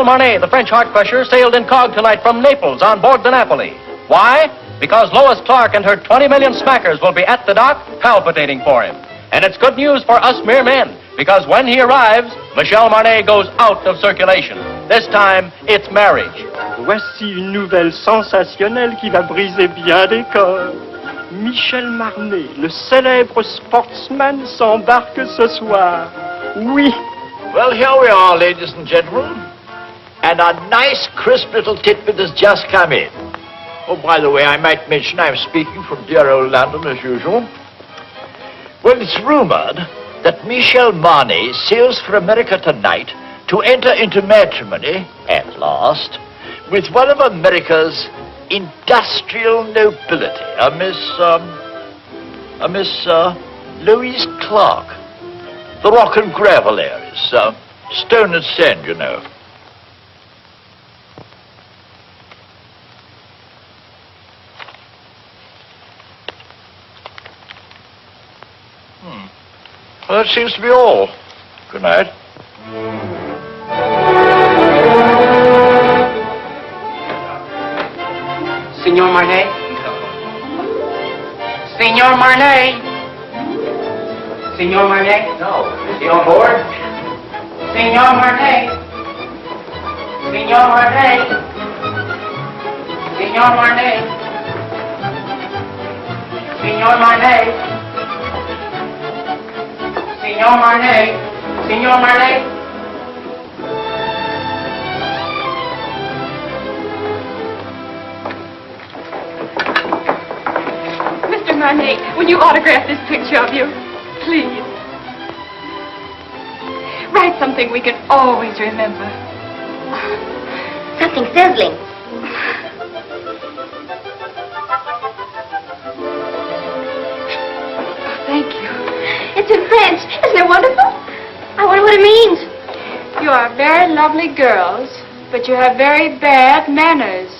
Michel Marnet, the French heart crusher, sailed incog tonight from Naples on board the Napoli. Why? Because Lois Clark and her 20 million smackers will be at the dock palpitating for him. And it's good news for us mere men, because when he arrives, Michel Marnet goes out of circulation. This time, it's marriage. Voici une nouvelle sensationnelle qui va briser bien des corps. Michel Marnet, le célèbre sportsman, s'embarque ce soir. Oui. Well, here we are, ladies and gentlemen. And a nice, crisp little tidbit has just come in. Oh, by the way, I might mention I'm speaking from dear old London as usual. Well, it's rumored that Michel Marnet sails for America tonight to enter into matrimony, at last, with one of America's industrial nobility, a Miss Louise Clark. The rock and gravel areas, stone and sand, you know. Well, that seems to be all. Good night. Signor Marnet? Signor Marnet? Signor Marnet? No. Is he on board? Signor Marnet? Signor Marnet? Signor Marnet? Signor Marnet? Signor Marnet? Signor Marnet? Mr. Marnet, will you autograph this picture of you? Please. Write something we can always remember. Something sizzling. Thank you. It's in French. Isn't it wonderful? I wonder what it means. You are very lovely girls, but you have very bad manners.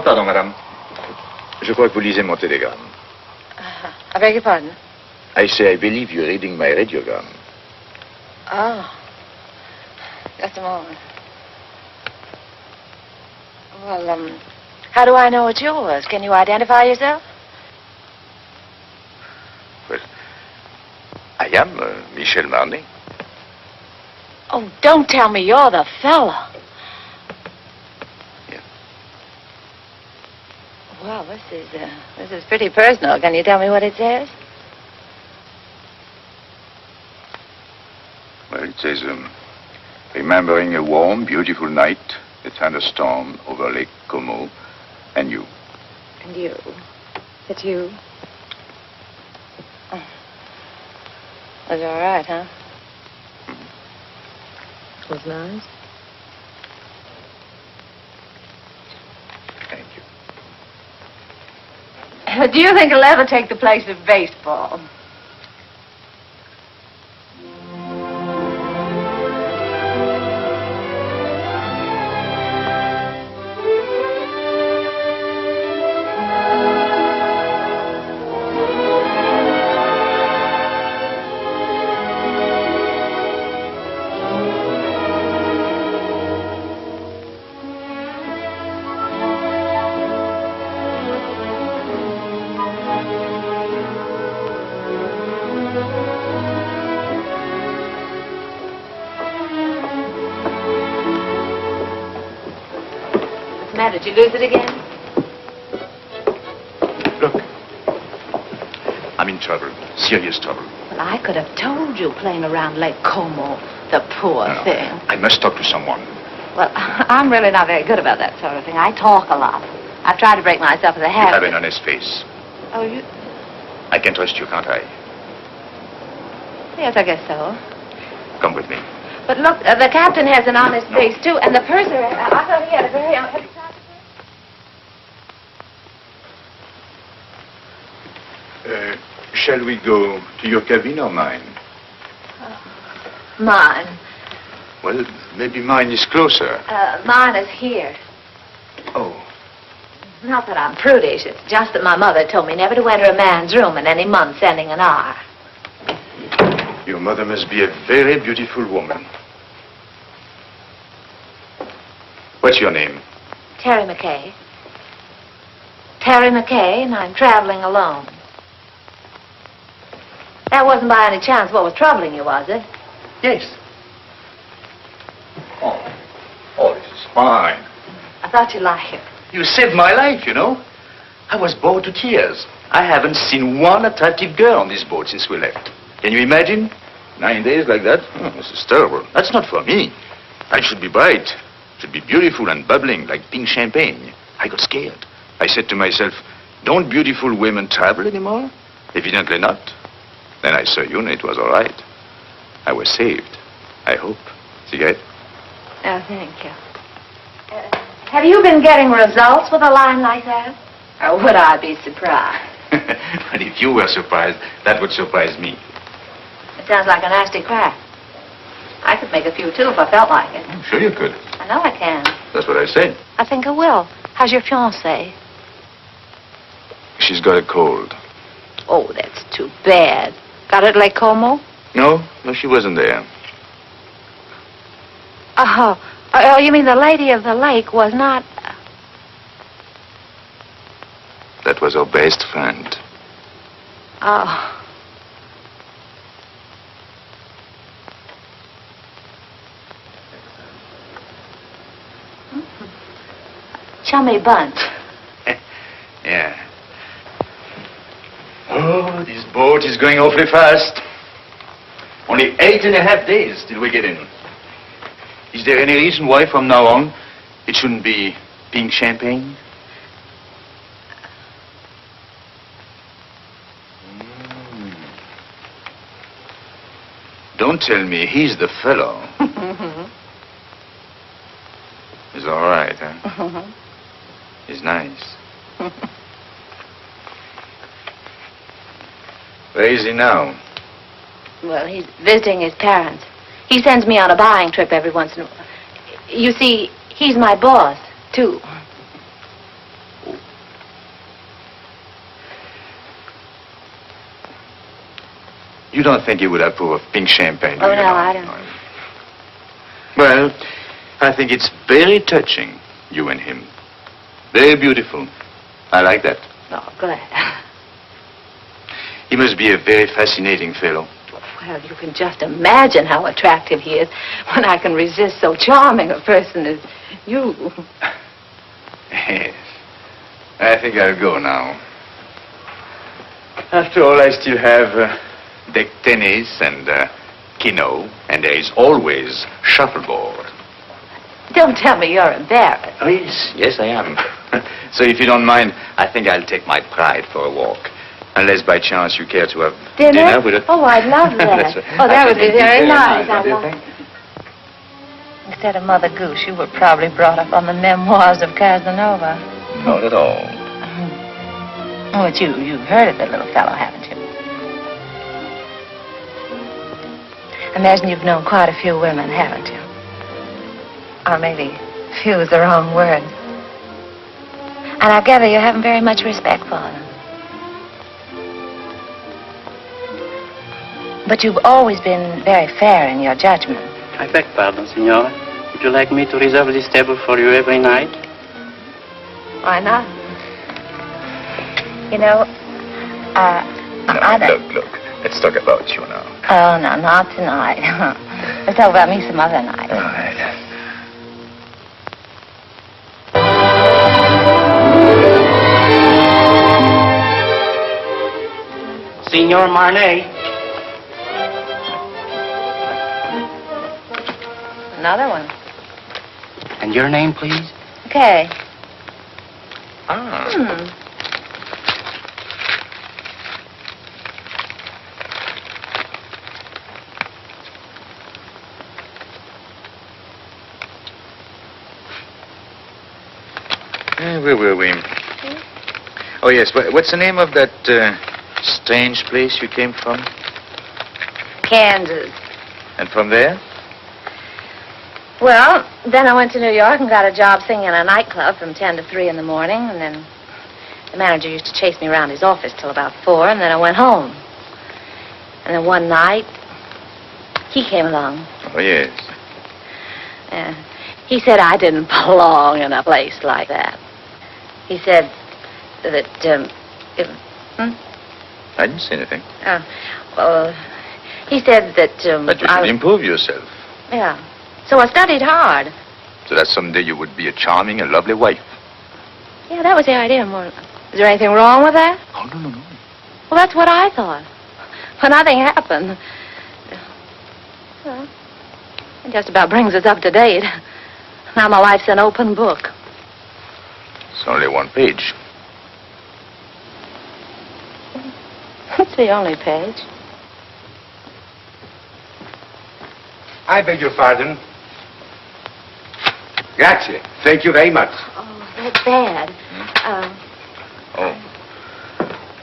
Pardon, madame. Je crois que vous lisez mon télégramme. I beg your pardon? I say I believe you're reading my radiogram. Oh. Just a moment. Well, how do I know it's yours? Can you identify yourself? Well, I am Michel Marnet. Oh, don't tell me you're the fella. Well, this is pretty personal. Can you tell me what it says? Well, it says, remembering a warm, beautiful night, a thunderstorm over Lake Como, and you. And you. It's you. Oh. Was all right, huh? Mm-hmm. Was nice. Thank you. Do you think it'll ever take the place of baseball? Did you lose it again? Look. I'm in trouble. Serious trouble. Well, I could have told you playing around Lake Como, the poor thing. I must talk to someone. Well, I'm really not very good about that sort of thing. I talk a lot. I've tried to break myself of the You habit. have an honest face. Oh, you... I can trust you, can't I? Yes, I guess so. Come with me. But look, the captain has an honest face, too, and the purser, I thought he had a very honest... Shall we go to your cabin or mine? Mine. Well, maybe mine is closer. Mine is here. Oh. Not that I'm prudish. It's just that my mother told me never to enter a man's room in any month ending in R. Your mother must be a very beautiful woman. What's your name? Terry McKay. Terry McKay, and I'm traveling alone. That wasn't by any chance what was troubling you, was it? Yes. Oh, this is fine. I thought you'd like it. You saved my life, you know. I was bored to tears. I haven't seen one attractive girl on this boat since we left. Can you imagine? 9 days like that? Oh, this is terrible. That's not for me. I should be bright. Should be beautiful and bubbling like pink champagne. I got scared. I said to myself, don't beautiful women travel anymore? Evidently not. Then I saw you and it was all right. I was saved. I hope. Cigarette? Oh, thank you. Have you been getting results with a line like that? Or would I be surprised? And if you were surprised, that would surprise me. It sounds like a nasty crack. I could make a few, too, if I felt like it. I'm sure you could. I know I can. That's what I said. I think I will. How's your fiancée? She's got a cold. Oh, that's too bad. Got it at Lake Como? No, she wasn't there. Oh, you mean the lady of the lake was not... That was her best friend. Oh. Chummy bunch. Yeah. Oh, this boat is going awfully fast. Only 8.5 days till we get in. Is there any reason why from now on it shouldn't be pink champagne? Don't tell me he's the fellow. He's all right, huh? He's nice. Where is he now? Well, he's visiting his parents. He sends me on a buying trip every once in a while. You see, he's my boss, too. You don't think he would approve of pink champagne, do Oh, you? no, I don't. Well, I think it's very touching, you and him. Very beautiful. I like that. Oh, glad. He must be a very fascinating fellow. Well, you can just imagine how attractive he is when I can resist so charming a person as you. Yes. I think I'll go now. After all, I still have deck tennis and keno, and there is always shuffleboard. Don't tell me you're embarrassed. Oh, yes, I am. So if you don't mind, I think I'll take my pride for a walk. Unless by chance you care to have dinner with us. Oh, I'd love that. That's right. Oh, that would be very nice. What do you think? Instead of Mother Goose, you were probably brought up on the memoirs of Casanova. Not at all. Oh, but you've heard of the little fellow, haven't you? Imagine you've known quite a few women, haven't you? Or maybe few is the wrong word. And I gather you haven't very much respect for them. But you've always been very fair in your judgment. I beg pardon, Signora. Would you like me to reserve this table for you every night? Why not? You know, Look. Let's talk about you now. Oh, no, not tonight. Let's talk about me some other night. All right. Signor Marnet. Another one. And your name, please? Okay. Ah. Where were we? Oh, yes. What's the name of that Strange place you came from? Kansas. And from there? Well, then I went to New York and got a job singing in a nightclub from 10 to 3 in the morning, and then the manager used to chase me around his office till about 4, and then I went home. And then one night, he came along. Oh, yes. He said I didn't belong in a place like that. He said that, I didn't say anything. Well, he said that, But you should improve yourself. Yeah. So I studied hard. So that someday you would be a charming and lovely wife. Yeah, that was the idea more. Is there anything wrong with that? Oh, no. Well, that's what I thought. But nothing happened. Well, it just about brings us up to date. Now my life's an open book. It's only one page. It's the only page. I beg your pardon. Grazie. Thank you very much. Oh, that's bad. Oh.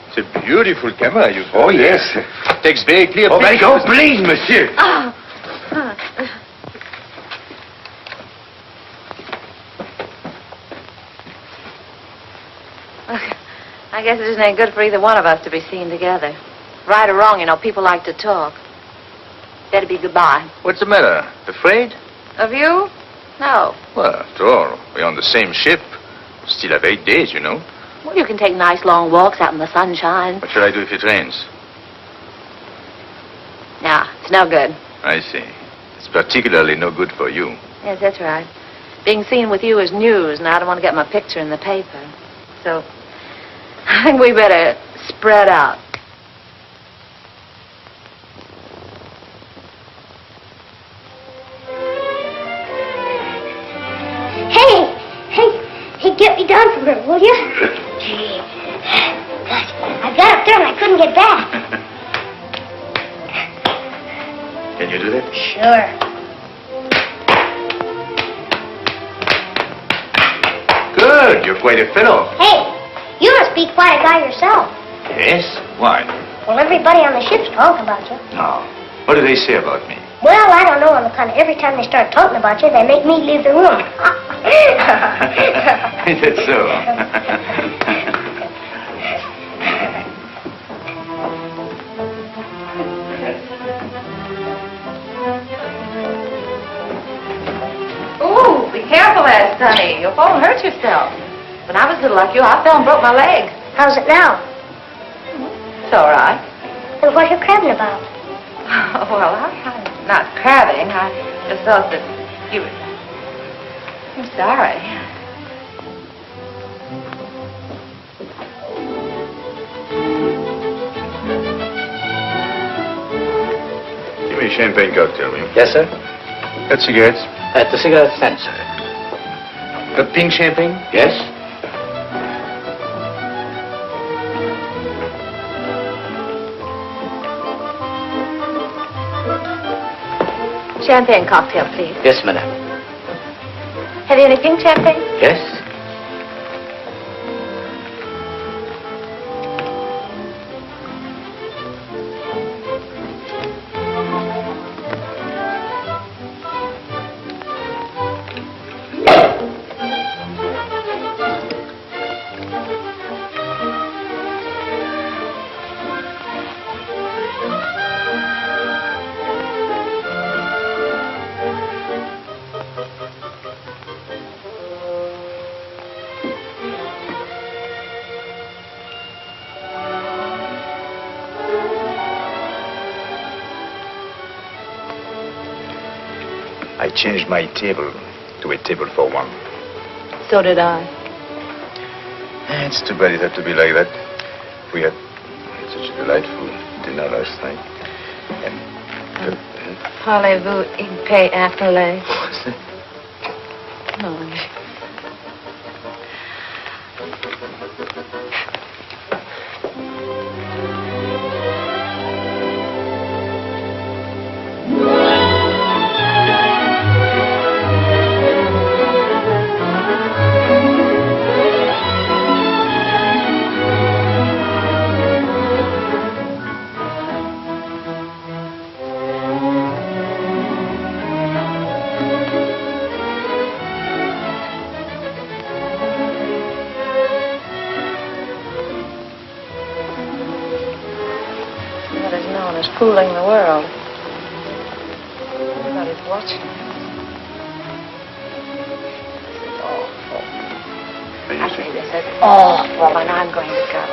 It's a beautiful camera you've got. Oh, yes. Takes very clear Oh, very pictures. good. Please, monsieur. I guess it isn't any good for either one of us to be seen together. Right or wrong, you know, people like to talk. Better be goodbye. What's the matter? Afraid? Of you? No. Well, after all, we're on the same ship. Still have 8 days, you know. Well, you can take nice long walks out in the sunshine. What shall I do if it rains? Nah, it's no good. I see. It's particularly no good for you. Yes, that's right. Being seen with you is news, and I don't want to get my picture in the paper. So, I think we better spread out. Hey, get me down from her, will you? Gee, I got up there and I couldn't get back. Can you do that? Sure. Good. You're quite a fellow. Hey, you must be quite a guy yourself. Yes? Why? Well, everybody on the ship's talking about you. No. What do they say about me? Well, I don't know on the kind of every time they start talking about you, they make me leave the room. Is that so? Ooh, be careful, Ed, Sonny. You'll fall and hurt yourself. When I was little like you, I fell and broke my leg. How's it now? It's all right. And what are you crabbing about? Well, I'm not crabbing. I just thought that you were... I'm sorry. Give me a champagne cocktail, will you? Yes, sir. Got cigarettes? At the cigarette stand, sir. Got pink champagne? Yes? Champagne cocktail, please. Yes, madam. Have you any pink champagne? Yes? I changed my table to a table for one. So did I. It's too bad it had to be like that. We had such a delightful dinner last night. And... Parlez-vous in paix afterlay? What's that? No. much fooling the world. Everybody's watching us. This is awful. I say this is awful, and I'm going to go.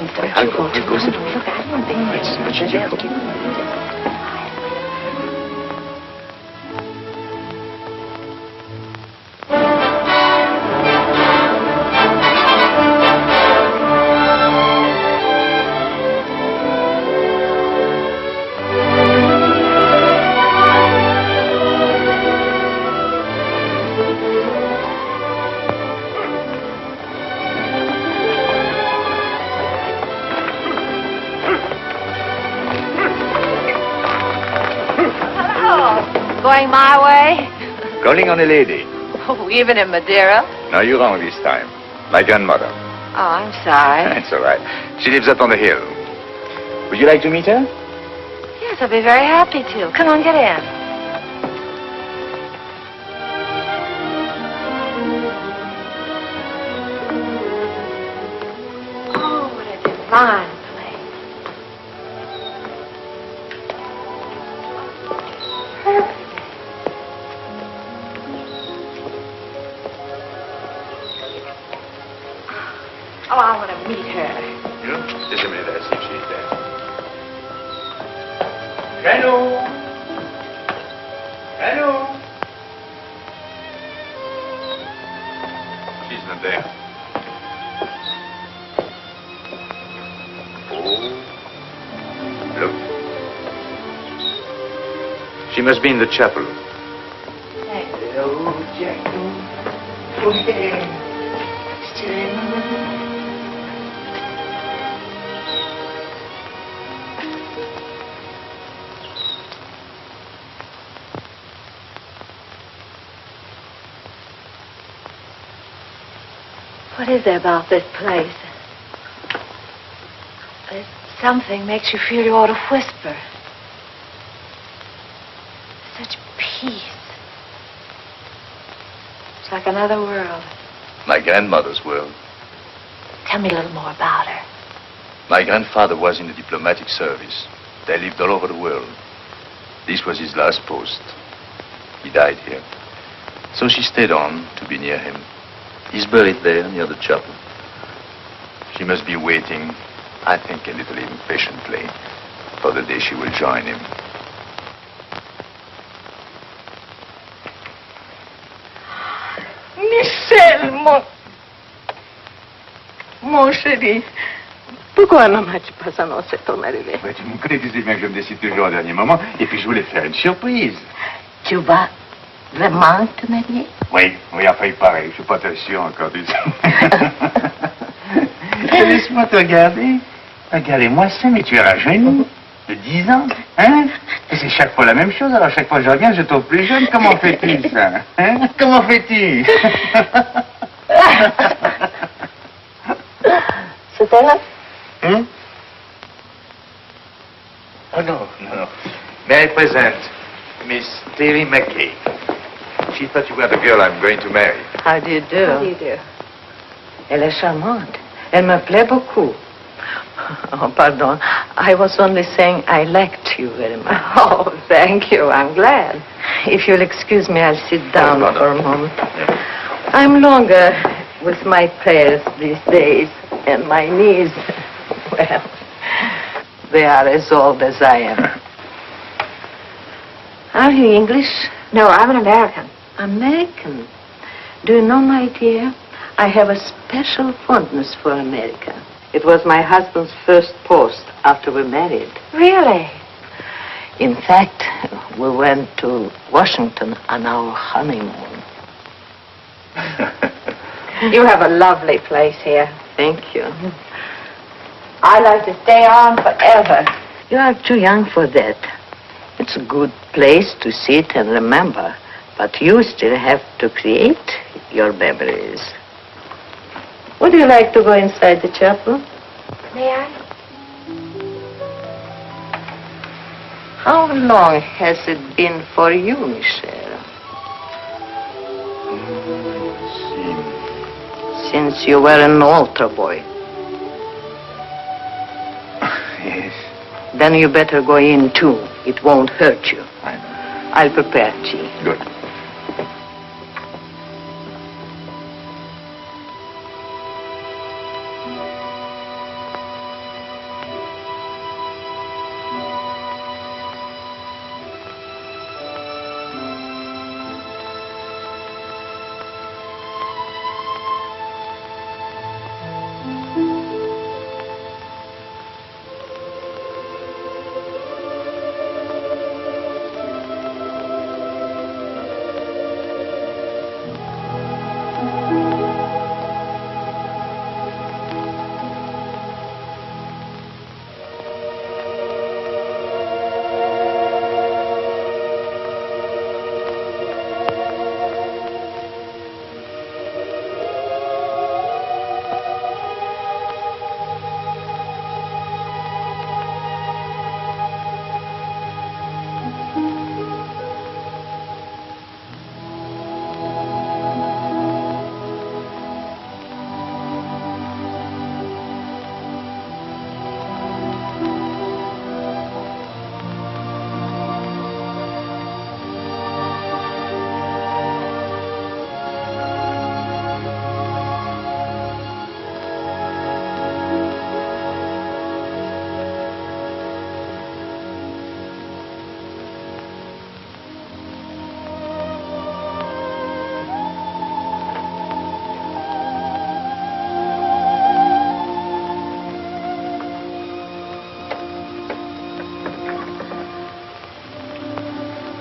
Don't you go too close. Look, I don't think it's going my way? Calling on a lady. Oh, even in Madeira? No, you're wrong this time. My grandmother. Oh, I'm sorry. That's all right. She lives up on the hill. Would you like to meet her? Yes, I'll be very happy to. Come on, get in. Oh, what a divine place. Oh, I want to meet her. Yeah? Just a minute, I'll see if she's there. Hello? Hello? She's not there. Oh. Look. She must be in the chapel. Hello, Jack. Still in. What is there about this place? There's something makes you feel you ought to whisper. Such peace. It's like another world. My grandmother's world. Tell me a little more about her. My grandfather was in the diplomatic service. They lived all over the world. This was his last post. He died here. So she stayed on to be near him. He's buried there near the chapel. She must be waiting, I think a little impatiently, for the day she will join him. Michel, mon chéri, pourquoi ne m'as-tu pas annoncé ton arrivée? Ouais, tu me connais, tu sais bien que je me décide toujours au dernier moment. Et puis je voulais te faire une surprise. Tu vas vraiment te marier? Oui, enfin il paraît. Je suis pas très sûr encore du tout. Laisse-moi te regarder. Regardez-moi ça, mais tu es rajeuni. De 10 ans, hein? Et c'est chaque fois la même chose. Alors chaque fois que je reviens, je trouve plus jeune. Comment fais-tu ça? Hein? Comment fais-tu? C'est elle? Hmm? Oh, no. May I present Miss Terry McKay. She thought you were the girl I'm going to marry. How do you do? How do you do? Elle est charmante. Elle me plaît beaucoup. Oh, pardon. I was only saying I liked you very much. Oh, thank you. I'm glad. If you'll excuse me, I'll sit down pardon. for a moment. I'm longer with my prayers these days, and my knees, well, they are as old as I am. Are you English? No, I'm an American. American? Do you know, my dear, I have a special fondness for America. It was my husband's first post after we married. Really? In fact, we went to Washington on our honeymoon. You have a lovely place here. Thank you. I'd like to stay on forever. You are too young for that. It's a good place to sit and remember, but you still have to create your memories. Would you like to go inside the chapel? May I? How long has it been for you, Michel? Since you were an altar boy. Yes, Then you better go in too. It won't hurt you. I know. I'll prepare tea. Good.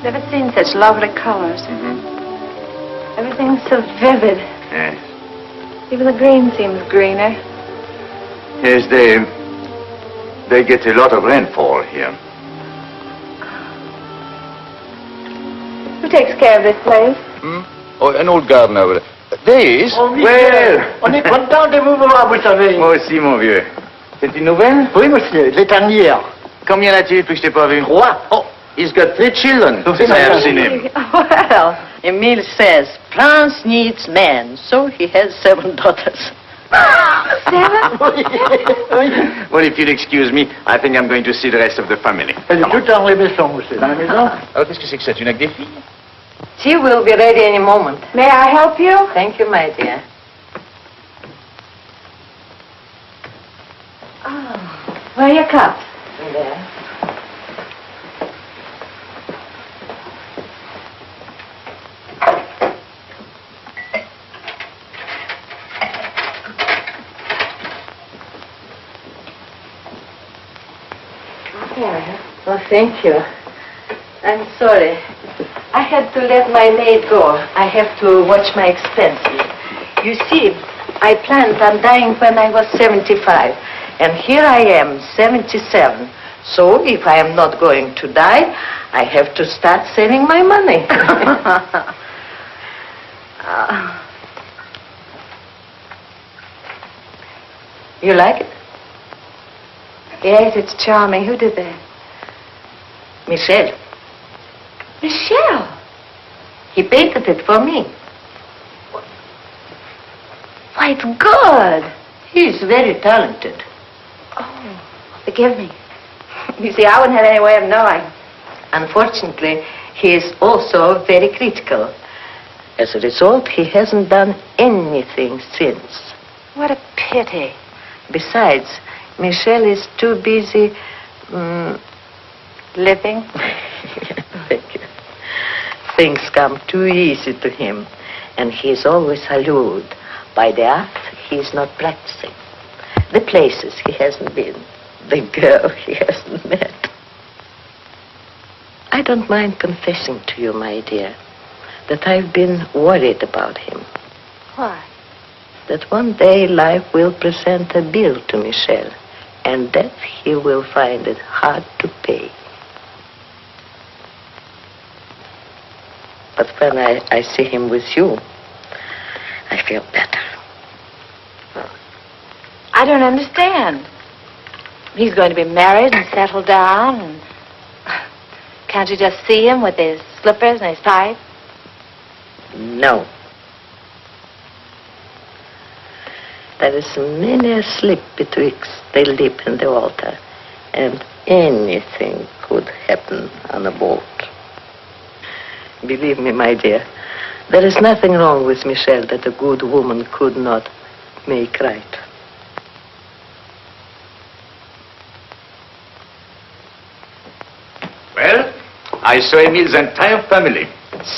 Never seen such lovely colors. Everything's so vivid. Yes. Even the green seems greener. Yes, they get a lot of rainfall here. Who takes care of this place? Oh, an old gardener over there. This? Oh, Michel, on est content de vous voir, vous savez. Moi aussi, mon vieux. C'est une nouvelle? Oui, monsieur, les dernières. Combien a-t-il depuis que je t'ai pas vu? 3. Oh, he's got 3 children. Since I have seen him. Well, Emile says France needs men, so he has 7 daughters. 7? Well, if you'll excuse me, I think I'm going to see the rest of the family. Elle est toute dans les maisons, monsieur. Dans la maison? Alors, qu'est-ce que c'est que ça? Tu n'as que des filles? Tea will be ready any moment. May I help you? Thank you, my dear. Oh, where are your cups? There. Oh, thank you. I'm sorry. I had to let my maid go. I have to watch my expenses. You see, I planned on dying when I was 75. And here I am, 77. So if I am not going to die, I have to start saving my money. You like it? Yes, it's charming. Who did that? Michel. Michelle. He painted it for me. Why, it's good. He's very talented. Oh, forgive me. You see, I wouldn't have any way of knowing. Unfortunately, he is also very critical. As a result, he hasn't done anything since. What a pity. Besides, Michel is too busy Living? Thank you. Things come too easy to him, and he is always allured by the art he is not practicing, the places he hasn't been, the girl he hasn't met. I don't mind confessing to you, my dear, that I've been worried about him. Why? That one day life will present a bill to Michel, and that he will find it hard to pay. But when I see him with you, I feel better. I don't understand. He's going to be married and settled down, and can't you just see him with his slippers and his pipe? No. There is many a slip betwixt the lip and the altar, and Anything could happen on a boat. Believe me, my dear, there is nothing wrong with Michelle that a good woman could not make right. Well, I saw Emile's entire family,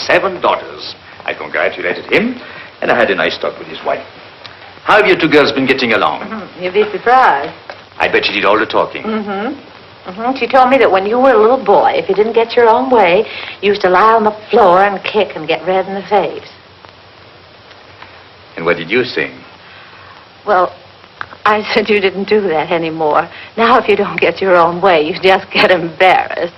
7 daughters. I congratulated him, and I had a nice talk with his wife. How have you two girls been getting along? You'd be surprised. I bet she did all the talking. She told me that when you were a little boy, if you didn't get your own way, you used to lie on the floor and kick and get red in the face. And what did you sing? Well, I said you didn't do that anymore. Now if you don't get your own way, you just get embarrassed.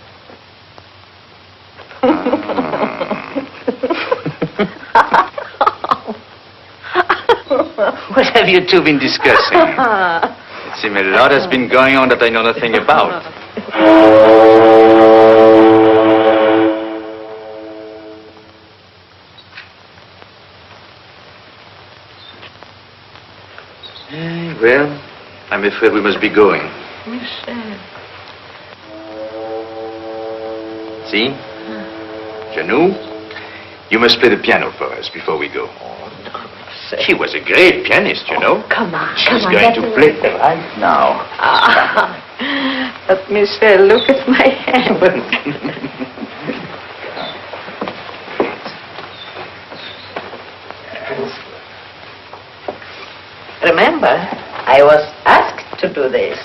What have you two been discussing? It seems a lot has been going on that I know nothing about. Well, I'm afraid we must be going. Michelle. See? Janou, you must play the piano for us before we go. She was a great pianist, you know. Come on, She's come on. going to play right now. But Michelle, look at my hand. Remember, I was asked to do this.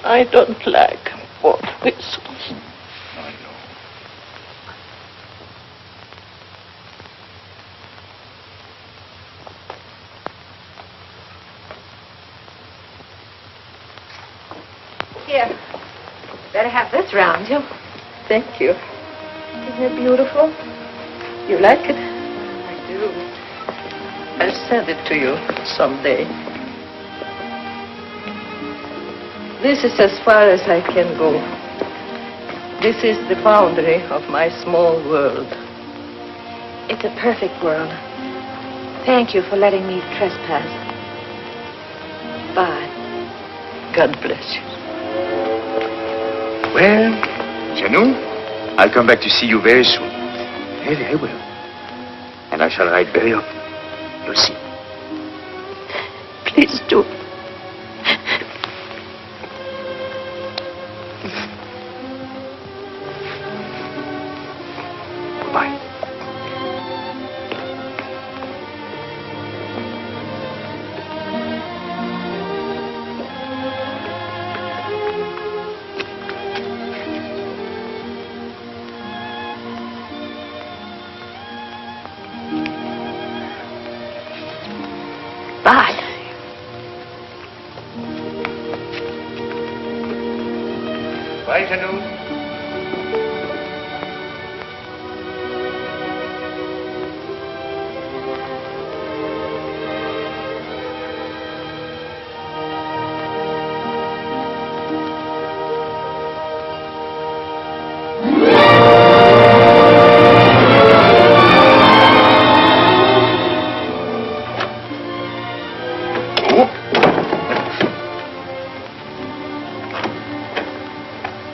I don't like both whistles. I know. Here, better have this round you. Thank you. Isn't it beautiful? You like it? I do. I'll send it to you someday. This is as far as I can go. This is the boundary of my small world. It's a perfect world. Thank you for letting me trespass. Bye. God bless you. Well, Janou, I'll come back to see you very soon. Really, I will. And I shall write very often. You'll see. Please do. Goodbye. Bye. Bye, Janou.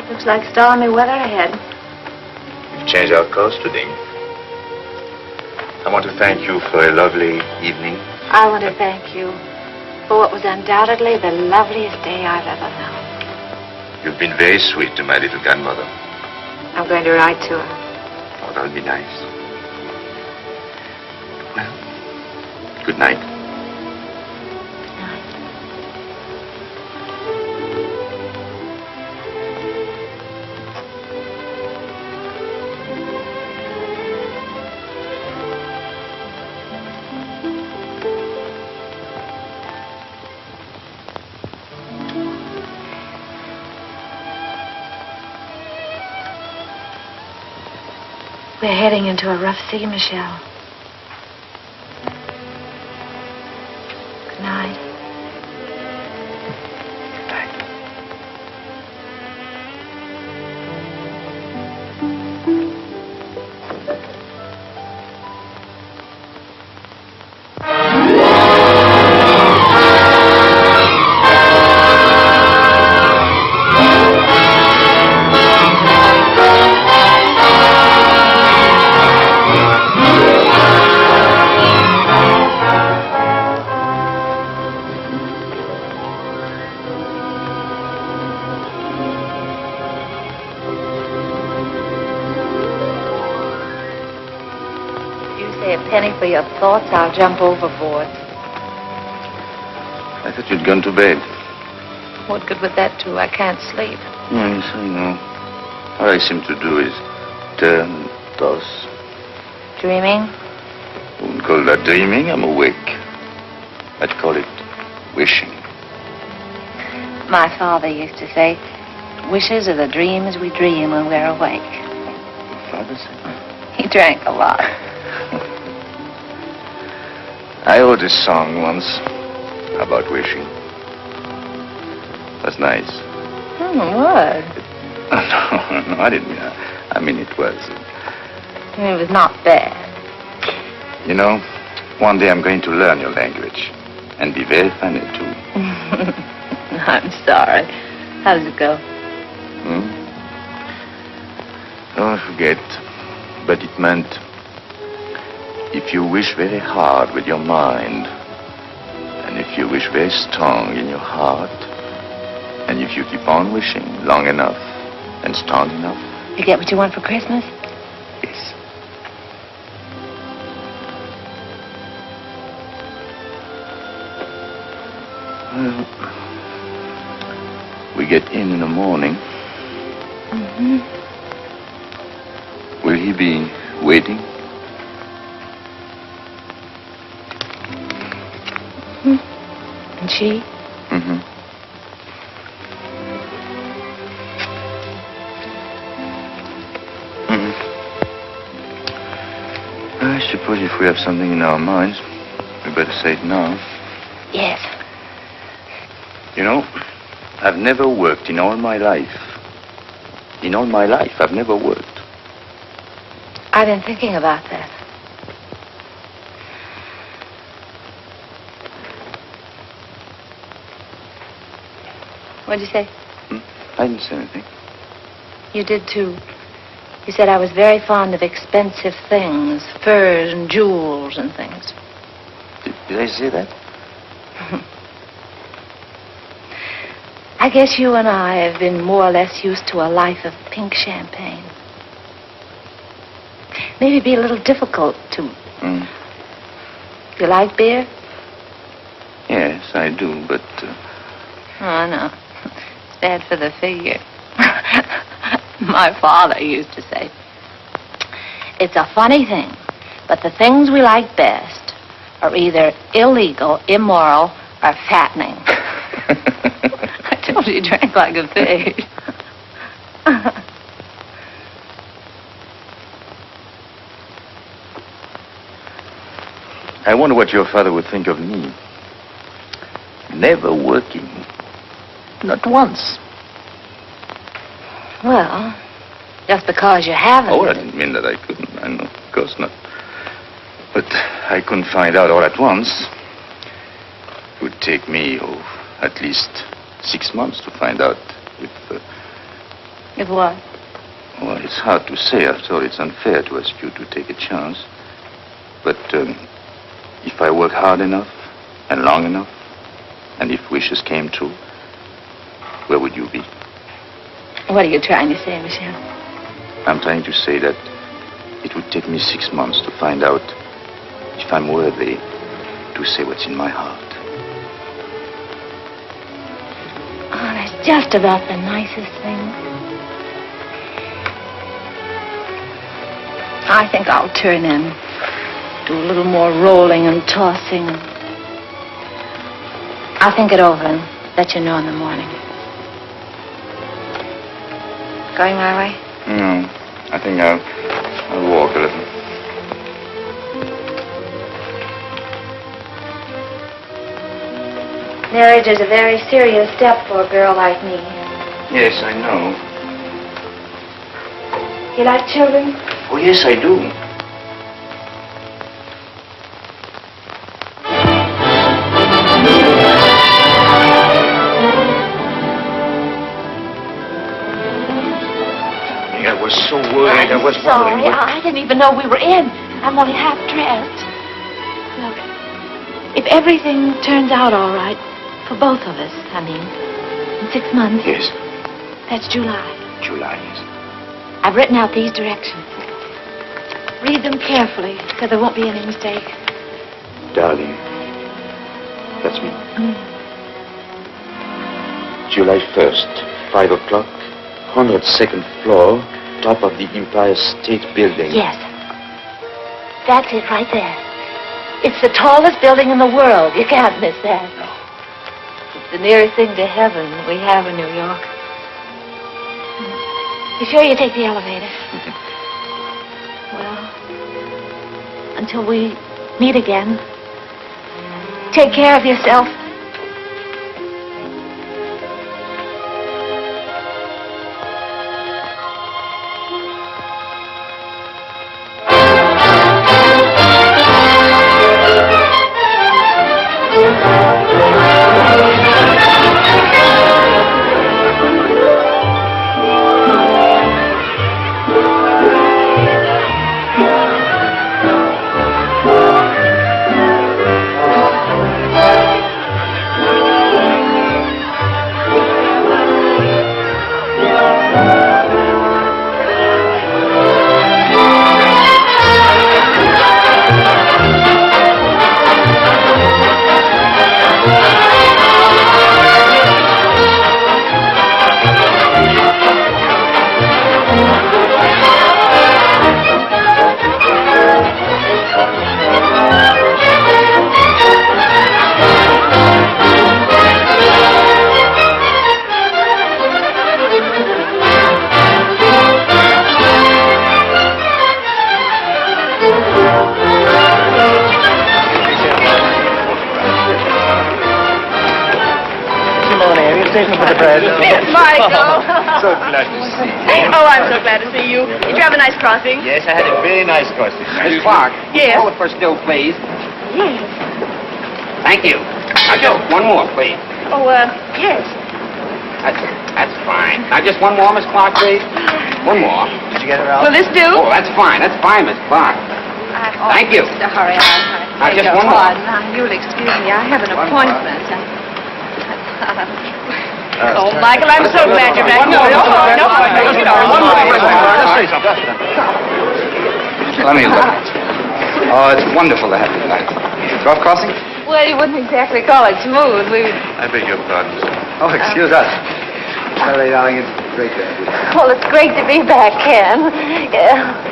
Looks like stormy weather ahead. We've changed our course today. I want to thank you for a lovely evening. I want to thank you for what was undoubtedly the loveliest day I've ever known. You've been very sweet to my little grandmother. I'm going to write to her. Oh, that'll be nice. Well, good night. We're heading into a rough sea, Michelle. Good night. A penny for your thoughts, I'll jump overboard. I thought you'd gone to bed. What good would that do? I can't sleep. Yes, I know. All I seem to do is turn, toss. Dreaming? I wouldn't call that dreaming. I'm awake. I'd call it wishing. My father used to say, wishes are the dreams we dream when we're awake. Your father said that? He drank a lot. I wrote a song once about wishing. That's nice. What? No, I didn't mean that. I mean, it was. It was not bad. You know, one day I'm going to learn your language and be very funny, too. I'm sorry. How does it go? Oh, I forget. But it meant, if you wish very hard with your mind, and if you wish very strong in your heart, and if you keep on wishing long enough and strong enough. You get what you want for Christmas? Yes. Well, we get in the morning. Mm-hmm. Will he be waiting? And she? Mm-hmm. I suppose if we have something in our minds, we better say it now. Yes. You know, I've never worked in all my life. In all my life, I've never worked. I've been thinking about that. What'd you say? I didn't say anything. You did, too. You said I was very fond of expensive things, furs and jewels and things. Did I say that? I guess you and I have been more or less used to a life of pink champagne. Maybe it'd be a little difficult to... You like beer? Yes, I do, but... Oh, no. It's bad for the figure. My father used to say, it's a funny thing, but the things we like best are either illegal, immoral, or fattening. I told you he drank like a pig. I wonder what your father would think of me. Never working. Not once. Well, just because you haven't. Oh, I didn't mean that I couldn't. I know, of course not. But I couldn't find out all at once. It would take me, at least 6 months to find out if... If what? Well, it's hard to say. After all, it's unfair to ask you to take a chance. But if I work hard enough and long enough, and if wishes came true, where would you be? What are you trying to say, Michel? I'm trying to say that it would take me 6 months to find out if I'm worthy to say what's in my heart. Oh, that's just about the nicest thing. I think I'll turn in. Do a little more rolling and tossing. I'll think it over and let you know in the morning. Going my way? No, I think I'll walk a little. Marriage is a very serious step for a girl like me. Yes, I know. You like children? Oh, yes, I do. I was so worried. I was sorry. wondering. I didn't even know we were in. I'm only half dressed. Look, if everything turns out all right, for both of us, I mean, in 6 months. Yes. That's July. July, yes. I've written out these directions. Read them carefully, because there won't be any mistake. Darling, that's me. July 1st, 5 o'clock, 102nd floor, top of the Empire State Building. Yes. That's it right there. It's the tallest building in the world. You can't miss that. No. It's the nearest thing to heaven we have in New York. You sure you take the elevator? Well, until we meet again, take care of yourself. Michael. So glad to see you. Oh, I'm so glad to see you. Did you have a nice crossing? Yes, I had a very nice crossing. Miss Clark, Yes. hold it for still, please. Yes. Thank you. Now, Joe, one more, please. Oh, yes. That's fine. Now, just one more, Miss Clark, please. One more. Did you get it out? Will this do? Oh, that's fine. That's fine, Miss Clark. Thank you. Just a hurry. Now, just one more. Now, you'll excuse me. I have an appointment. Oh, Michael, I'm so glad you're back. No. One more. Just say something. Let me look. Oh, it's wonderful to have you back. Golf crossing? Well, you wouldn't exactly call it smooth. I beg your pardon, sir. Oh, excuse us. Sorry, darling, it's great to have you. Well, it's great to be back, Ken. Yeah.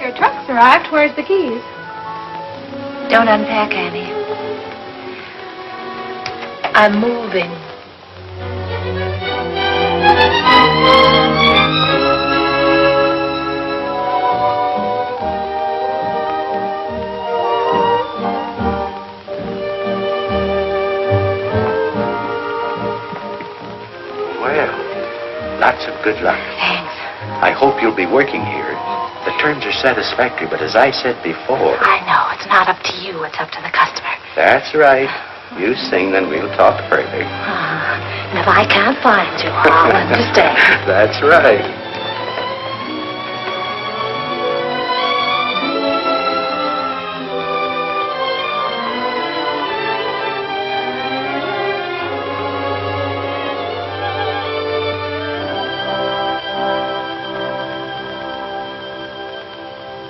Your truck's arrived. Where's the keys? Don't unpack, Annie. I'm moving. Well, lots of good luck. Thanks. I hope you'll be working here. The terms are satisfactory, but as I said before... I know. It's not up to you. It's up to the customer. That's right. You sing, then we'll talk further. And if I can't find you, I'll understand. That's right.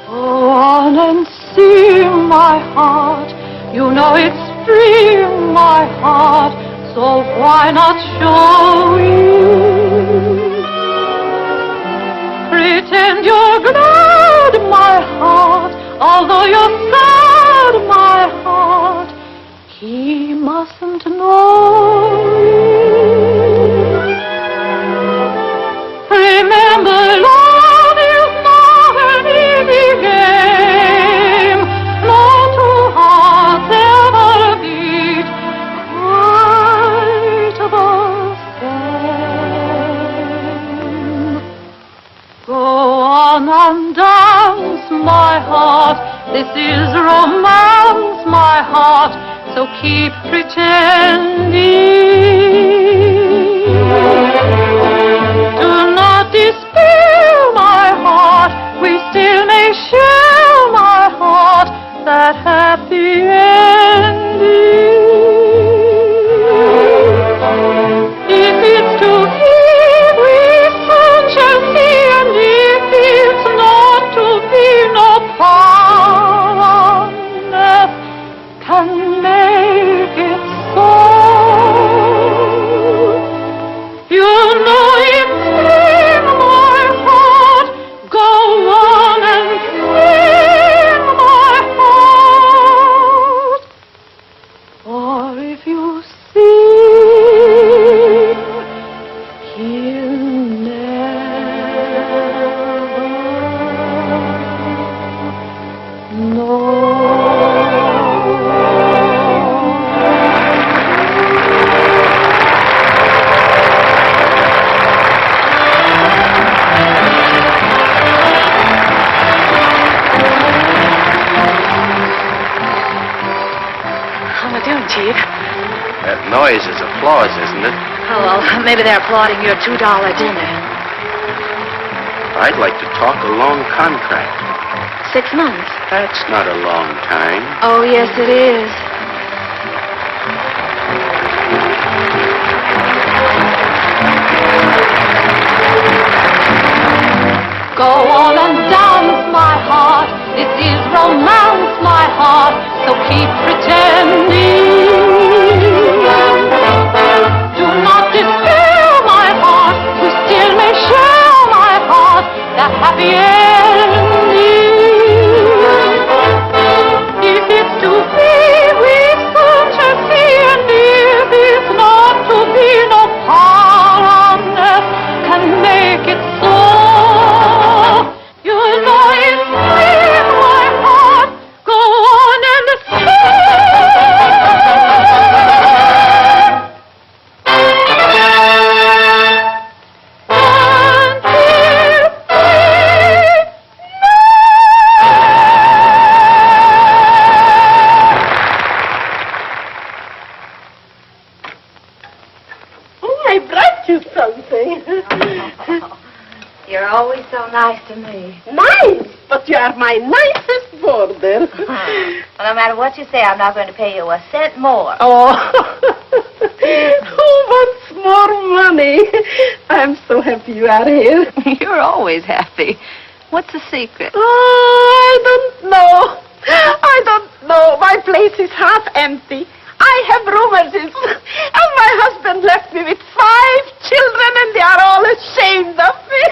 Go on and see my heart. You know it's free, my heart. So why not show it? Pretend you're glad, my heart. Although you're sad, my heart. He mustn't know it. Remember, love is not an easy game. No two hearts ever beat quite the same. Go on and dance, my heart. This is romance, my heart. So keep pretending. Do not despair, my heart. We still may share, my heart, that happy ending. If it's to be, we soon shall see, and if it's not to be, no power on earth can make it so. You know it's in my heart. Go on and sing, my heart. Or if you sing, he'll never know. How am I doing, Chief? That noise is applause, isn't it? Oh, well, maybe they're applauding your $2 dinner. I'd like to talk a long contract. 6 months. That's not a long time. Oh, yes, it is. Go on and dance, my heart. keep pretending. Do not despair, my heart, we still may share, my heart, the happy ending. If it's to be, we soon shall see, and if it's not to be, no power on earth can make it so. You know it's in my heart. Go on and I brought you something. You're always so nice to me. Nice, but you are my nicest boarder. Well, no matter what you say, I'm not going to pay you a cent more. Oh, who wants more money? I'm so happy you are here. You're always happy. What's the secret? Oh, I don't know. I don't know. My place is half empty. I have rheumatism, and my husband left me with 5 children, and they are all ashamed of me.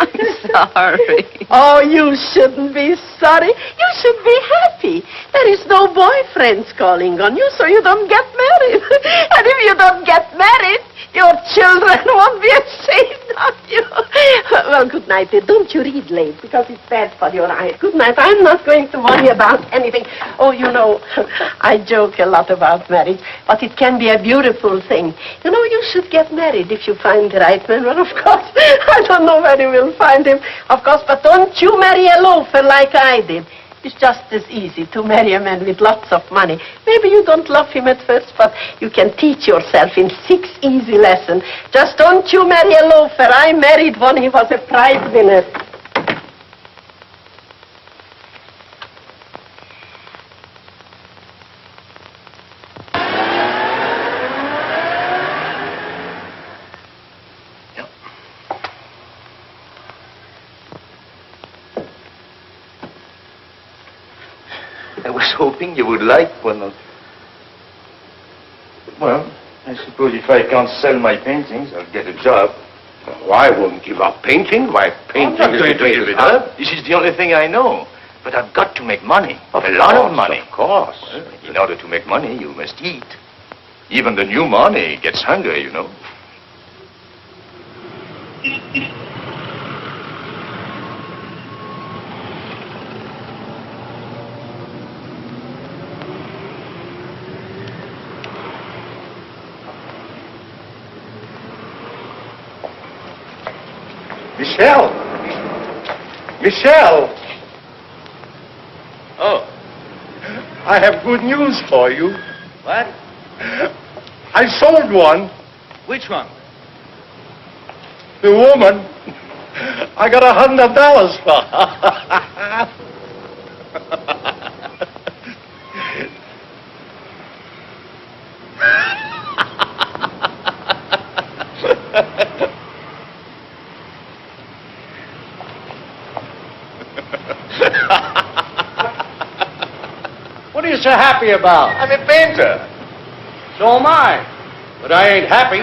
I'm sorry. Oh, you shouldn't be sorry. You should be happy. There is no boyfriends calling on you, so you don't get married. And if you don't get married, your children won't be ashamed of you. Well, good night, dear. Don't you read late, because it's bad for your eyes. Good night. I'm not going to worry about anything. Oh, you know, I joke a lot about marriage, but it can be a beautiful thing. You know, you should get married if you find the right man. Well, of course, I don't know where you will find him, of course, but don't you marry a loafer like I did. It's just as easy to marry a man with lots of money. Maybe you don't love him at first, but you can teach yourself in 6 easy lessons. Just don't you marry a loafer. I married one. He was a prize winner. I was hoping you would like one of... Well, I suppose if I can't sell my paintings, I'll get a job. Oh, I wouldn't give up painting. Why, painting I'm not is going the to give it up. This is the only thing I know. But I've got to make money. A lot of money. Of course. Well, in order to make money, you must eat. Even the new money gets hungry, you know. Michelle! Michelle! Oh. I have good news for you. What? I sold one. Which one? The woman. I got $100 for her. What are you so happy about? I'm a painter. So am I. But I ain't happy.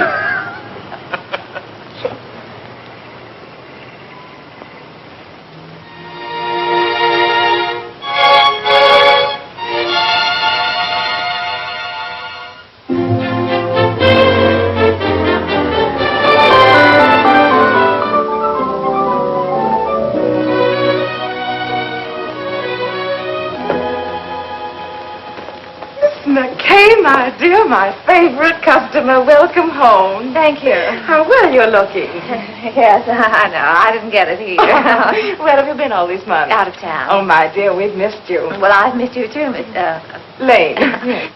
My dear, my favorite customer, welcome home. Thank you. How well you're looking. Yes, I know. I didn't get it here. Where have you been all these months? Out of town. Oh, my dear, we've missed you. Well, I've missed you too, Miss Lane.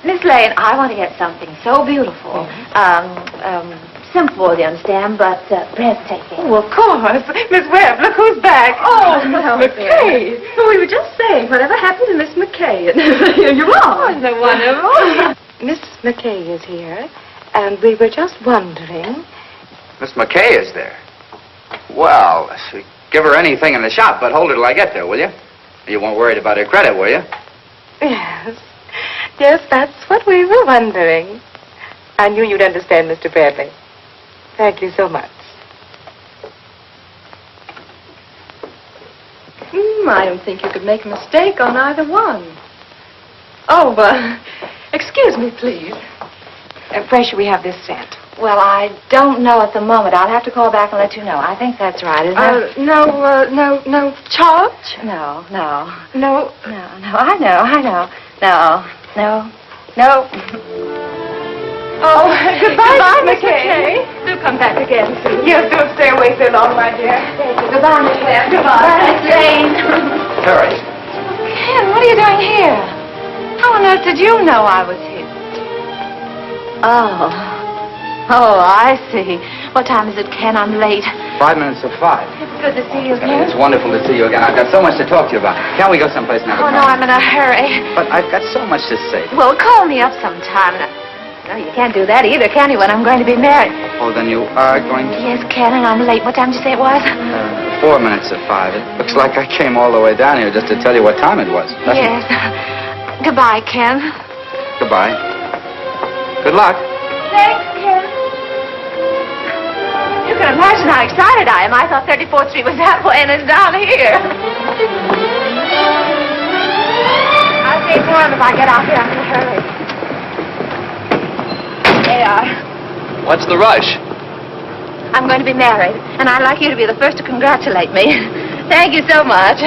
Miss Lane. I want to get something so beautiful. Simple, you understand, but breathtaking. Oh, of course. Miss Webb, look who's back. Oh, Miss Oh, McKay. So we were just saying, whatever happened to Miss McKay? And here you are. Oh, so wonderful. Miss McKay is here, and we were just wondering. Miss McKay is there. Well, give her anything in the shop, but hold her till I get there, will you? You weren't worried about her credit, were you? Yes. Yes, that's what we were wondering. I knew you'd understand, Mr. Bradley. Thank you so much. I don't think you could make a mistake on either one. Oh, excuse me, please. Where should we have this sent? Well, I don't know at the moment. I'll have to call back and let you know. I think that's right, isn't it? No charge? No. No. I know. No. Oh, goodbye, Miss McKay. Do come back again, please. Yes, don't stay away so long, my dear. Goodbye, Miss Webb. Goodbye, Miss Lane. Harry. Ken, what are you doing here? How on earth did you know I was here? Oh, I see. What time is it, Ken? I'm late. 5 minutes to 5. It's good to see you again. It's wonderful to see you again. I've got so much to talk to you about. Can't we go someplace and have a Oh, no, I'm in a hurry. But I've got so much to say. Well, call me up sometime. No, you can't do that either, can you, when I'm going to be married? Oh, then you are going to... Yes, Ken, and I'm late. What time did you say it was? 4 minutes to 5. It looks like I came all the way down here just to tell you what time it was. Yes. Goodbye, Ken. Goodbye. Good luck. Thanks, Ken. You can imagine how excited I am. I thought 34th Street was that way and it's down here. I'll stay for him if I get out here. I'm in a hurry. They are. What's the rush? I'm going to be married, and I'd like you to be the first to congratulate me. Thank you so much.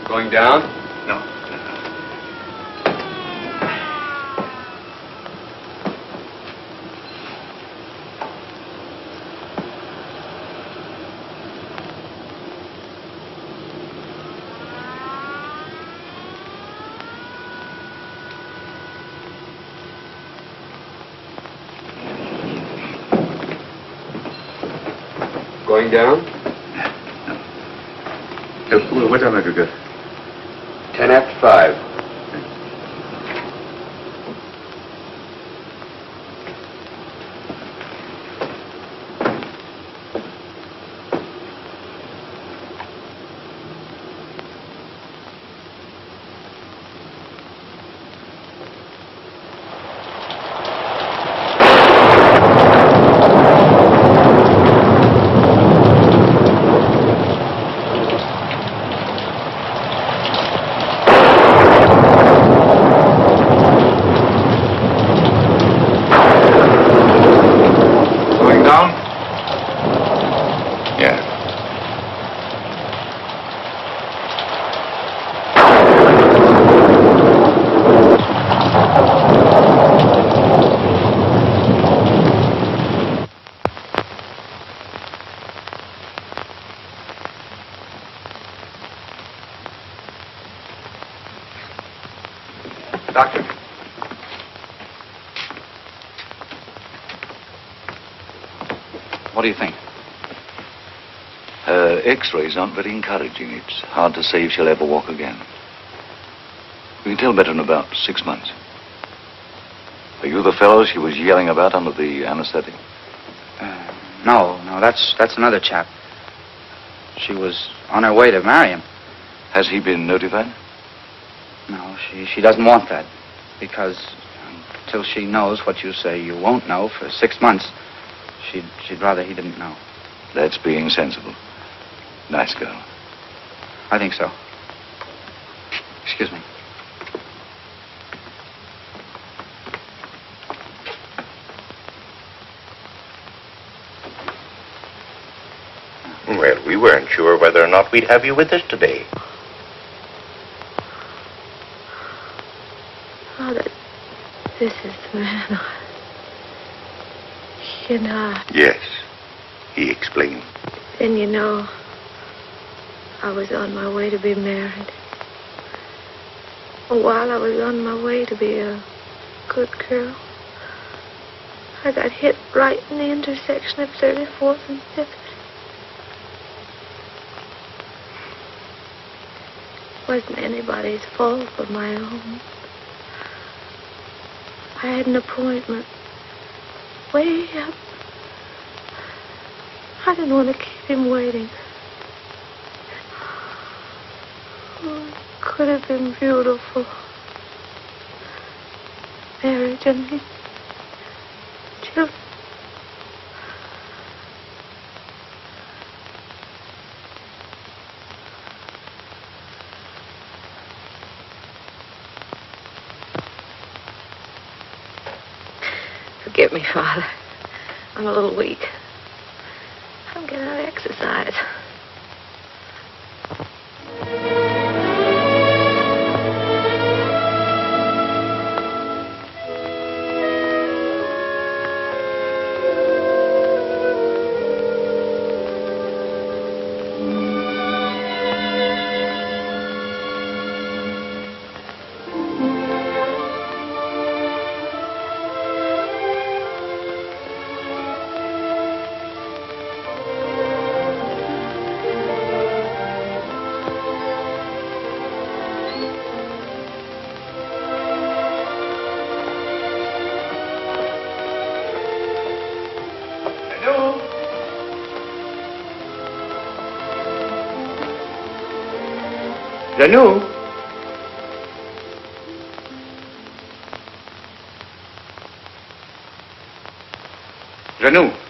Going down? No. Going down? What time have you got? 10 after 5. Doctor. What do you think? Her X-rays aren't very encouraging. It's hard to say if she'll ever walk again. We can tell better in about 6 months. Are you the fellow she was yelling about under the anesthetic? No, that's another chap. She was on her way to marry him. Has he been notified? No, she doesn't want that. Because until she knows what you say you won't know for 6 months, she'd rather he didn't know. That's being sensible. Nice girl. I think so. Excuse me. Well, We weren't sure whether or not we'd have you with us today. Oh, this is the man. You know. Yes, he explained. And you know, I was on my way to be married. While I was on my way to be a good girl, I got hit right in the intersection of 34th and 5th. Wasn't anybody's fault but my own. I had an appointment way up. I didn't want to keep him waiting. Oh, it could have been beautiful. Marriage and children. Forgive me, Father. I'm a little weak. I'm getting out of exercise. Janou? Janou?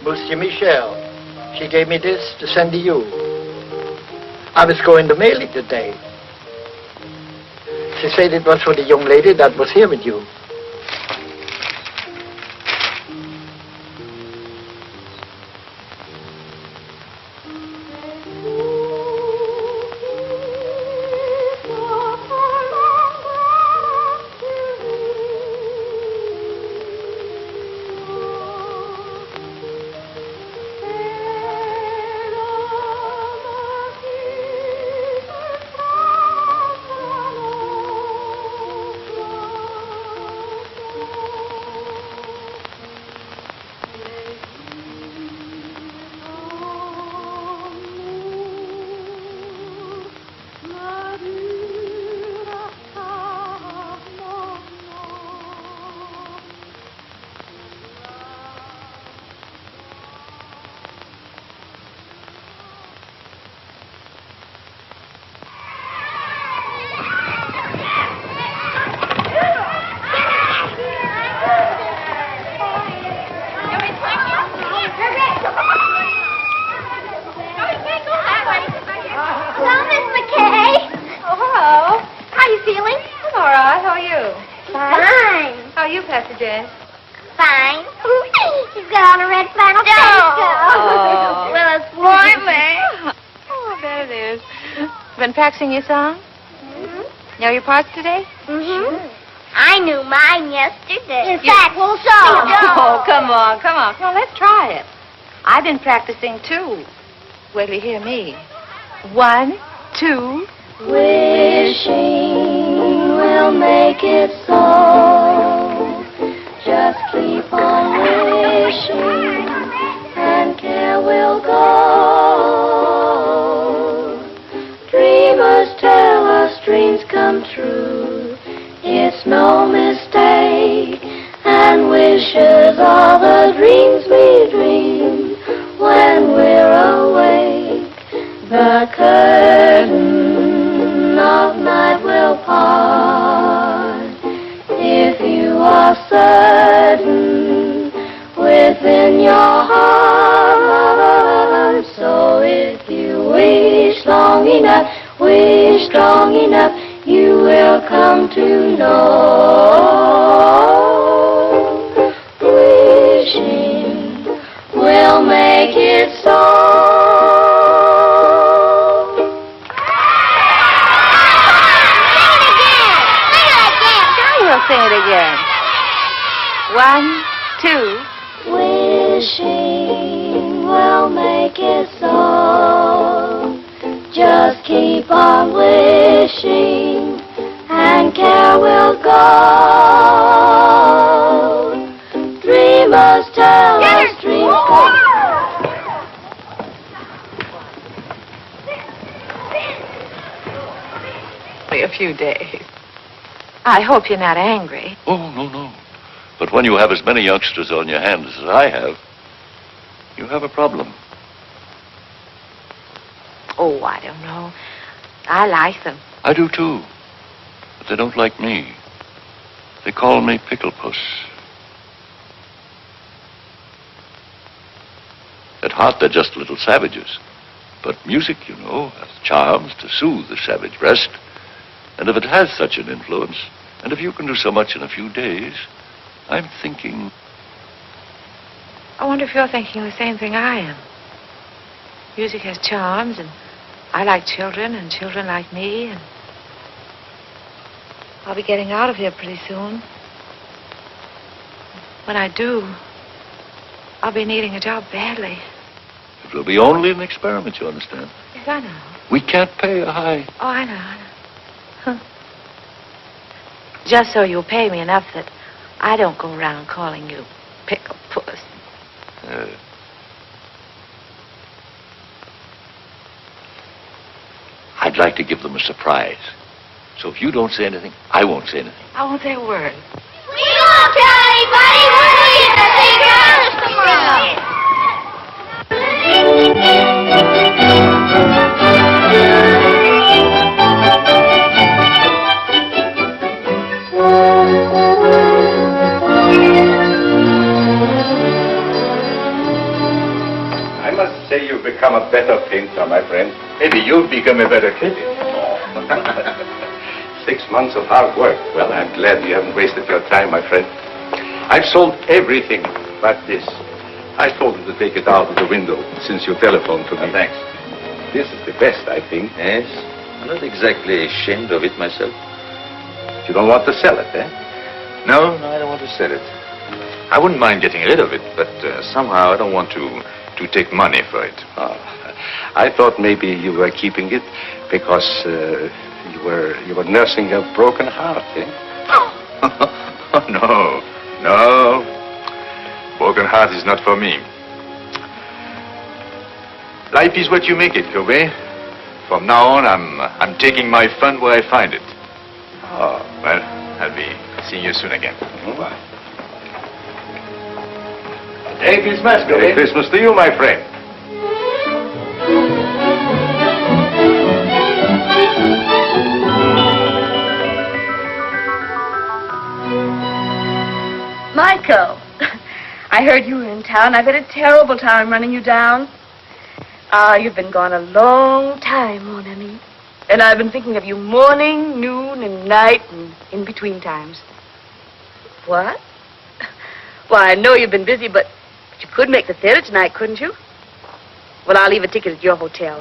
Monsieur Michel, she gave me this to send to you. I was going to mail it today. She said it was for the young lady that was here with you. Fine. She's got on a red flannel petticoat. Oh. Well, it's warmer. Oh, I bet it is. Been practicing your song? Mm-hmm. Know your parts today? Mm-hmm. I knew mine yesterday. In fact, so. Oh, come on. Let's try it. I've been practicing, too. Wait till you hear me. 1, 2. Wishing will make it so. Just keep on wishing, and care will go. Dreamers tell us dreams come true. It's no mistake, and wishes are the dreams we dream when we're awake. The curtain of night will part if you are certain within your heart. So if you wish strong enough, you will come to know. Wishing will make it so. Sing it again. 1, 2. Wishing will make it so. Just keep on wishing, and care will go. Dreamers tell us dreams come. A few days. I hope you're not angry. Oh, no. But when you have as many youngsters on your hands as I have, you have a problem. Oh, I don't know. I like them. I do, too. But they don't like me. They call me Pickle Puss. At heart, they're just little savages. But music, you know, has charms to soothe the savage breast. And if it has such an influence, and if you can do so much in a few days, I'm thinking... I wonder if you're thinking the same thing I am. Music has charms, and I like children, and children like me, and I'll be getting out of here pretty soon. When I do, I'll be needing a job badly. It will be only an experiment, you understand? Yes, I know. We can't pay a high... Oh, I know. Just so you'll pay me enough that I don't go around calling you Pickle Puss. I'd like to give them a surprise. So if you don't say anything, I won't say anything. I won't say a word. We won't tell anybody. We're going to take ours tomorrow. I must say you've become a better painter, my friend. Maybe you've become a better critic. 6 months of hard work. Well, I'm glad you haven't wasted your time, my friend. I've sold everything but this. I told you to take it out of the window since you telephoned to me. Thanks. This is the best, I think. Yes, I'm not exactly ashamed of it myself. You don't want to sell it, eh? No, I don't want to sell it. I wouldn't mind getting rid of it, but somehow I don't want to take money for it. Oh, I thought maybe you were keeping it because you were nursing a broken heart, eh? No. Broken heart is not for me. Life is what you make it, Kobe. From now on, I'm taking my fun where I find it. Oh, well, I'll be seeing you soon again. Bye. Merry Christmas, Kobe. Merry Christmas to you, my friend. Michael, I heard you were in town. I've had a terrible time running you down. You've been gone a long time, mon ami. And I've been thinking of you morning, noon, and night, and in between times. What? Why, I know you've been busy, but you could make the theater tonight, couldn't you? Well, I'll leave a ticket at your hotel.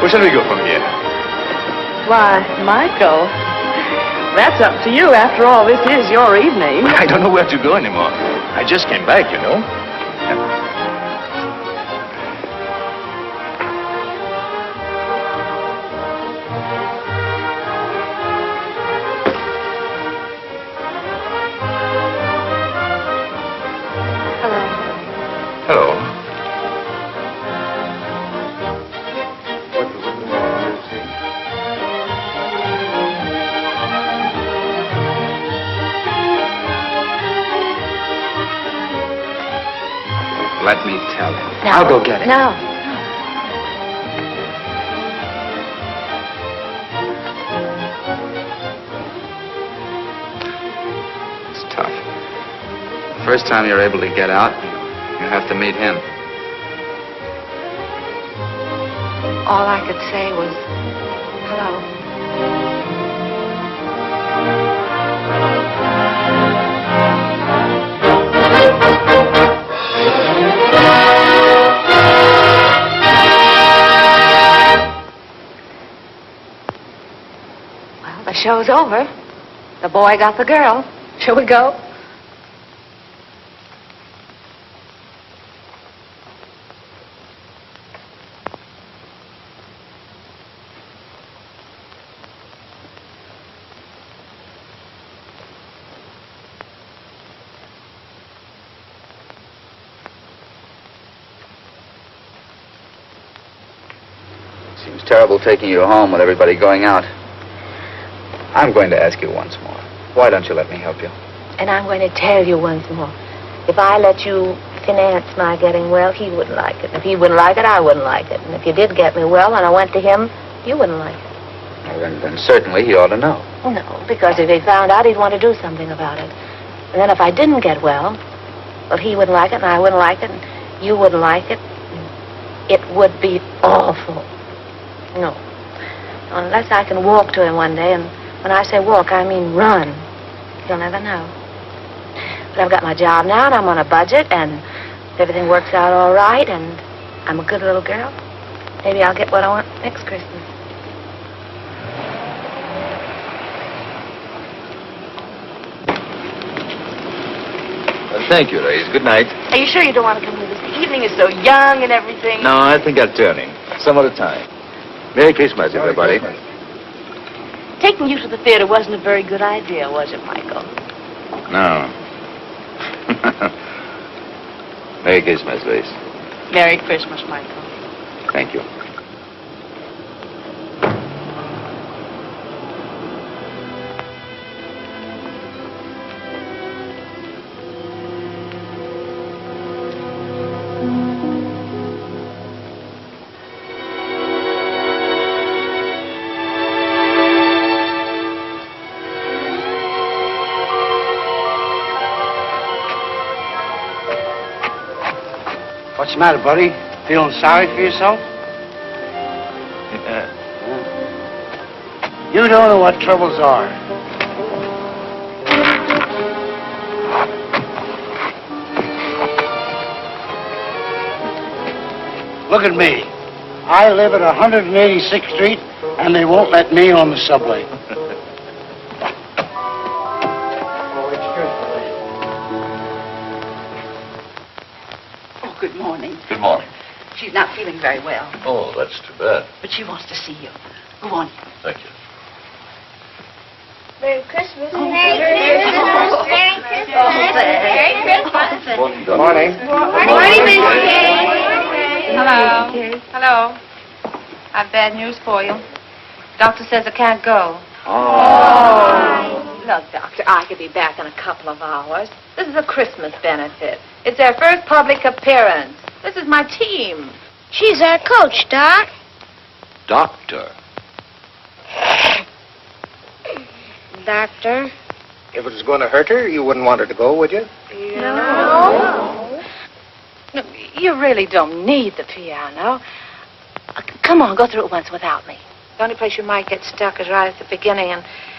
Where shall we go from here? Why, Michael, that's up to you. After all, this is your evening. I don't know where to go anymore. I just came back, you know. Hello. Let me tell him. No. I'll go get it. No. It's tough. The first time you're able to get out, you have to meet him. All I could say was, hello. Well, the show's over. The boy got the girl. Shall we go? Seems terrible taking you home with everybody going out. I'm going to ask you once more. Why don't you let me help you? And I'm going to tell you once more. If I let you finance my getting well, he wouldn't like it. If he wouldn't like it, I wouldn't like it. And if you did get me well and I went to him, you wouldn't like it. Well, then certainly he ought to know. No, because if he found out, he'd want to do something about it. And then if I didn't get well, he wouldn't like it and I wouldn't like it and you wouldn't like it. It would be awful. No. Unless I can walk to him one day, and when I say walk, I mean run. You'll never know. But I've got my job now, and I'm on a budget, and everything works out all right, and I'm a good little girl. Maybe I'll get what I want next Christmas. Well, thank you, Reyes. Good night. Are you sure you don't want to come with us? The evening is so young and everything. No, I think I'll turn in. Some other time. Merry Christmas, everybody. Taking you to the theater wasn't a very good idea, was it, Michael? No. Merry Christmas, Reyes. Merry Christmas, Michael. Thank you. What's the matter, buddy? Feeling sorry for yourself? You don't know what troubles are. Look at me. I live at 186th Street, and they won't let me on the subway. Good morning. Good morning. She's not feeling very well, Oh, that's too bad. but she wants to see you. Go on. Thank you. Merry Christmas. Merry Christmas. Merry Christmas. Good morning. Morning, Miss Kay. Hello. Hello. I've bad news for you. Doctor says I can't go. Look, Doctor, I could be back in a couple of hours. This is a Christmas benefit. It's their first public appearance. This is my team. She's our coach, Doc. Doctor. Doctor. If it was going to hurt her, you wouldn't want her to go, would you? No. No, you really don't need the piano. Come on, go through it once without me. The only place you might get stuck is right at the beginning,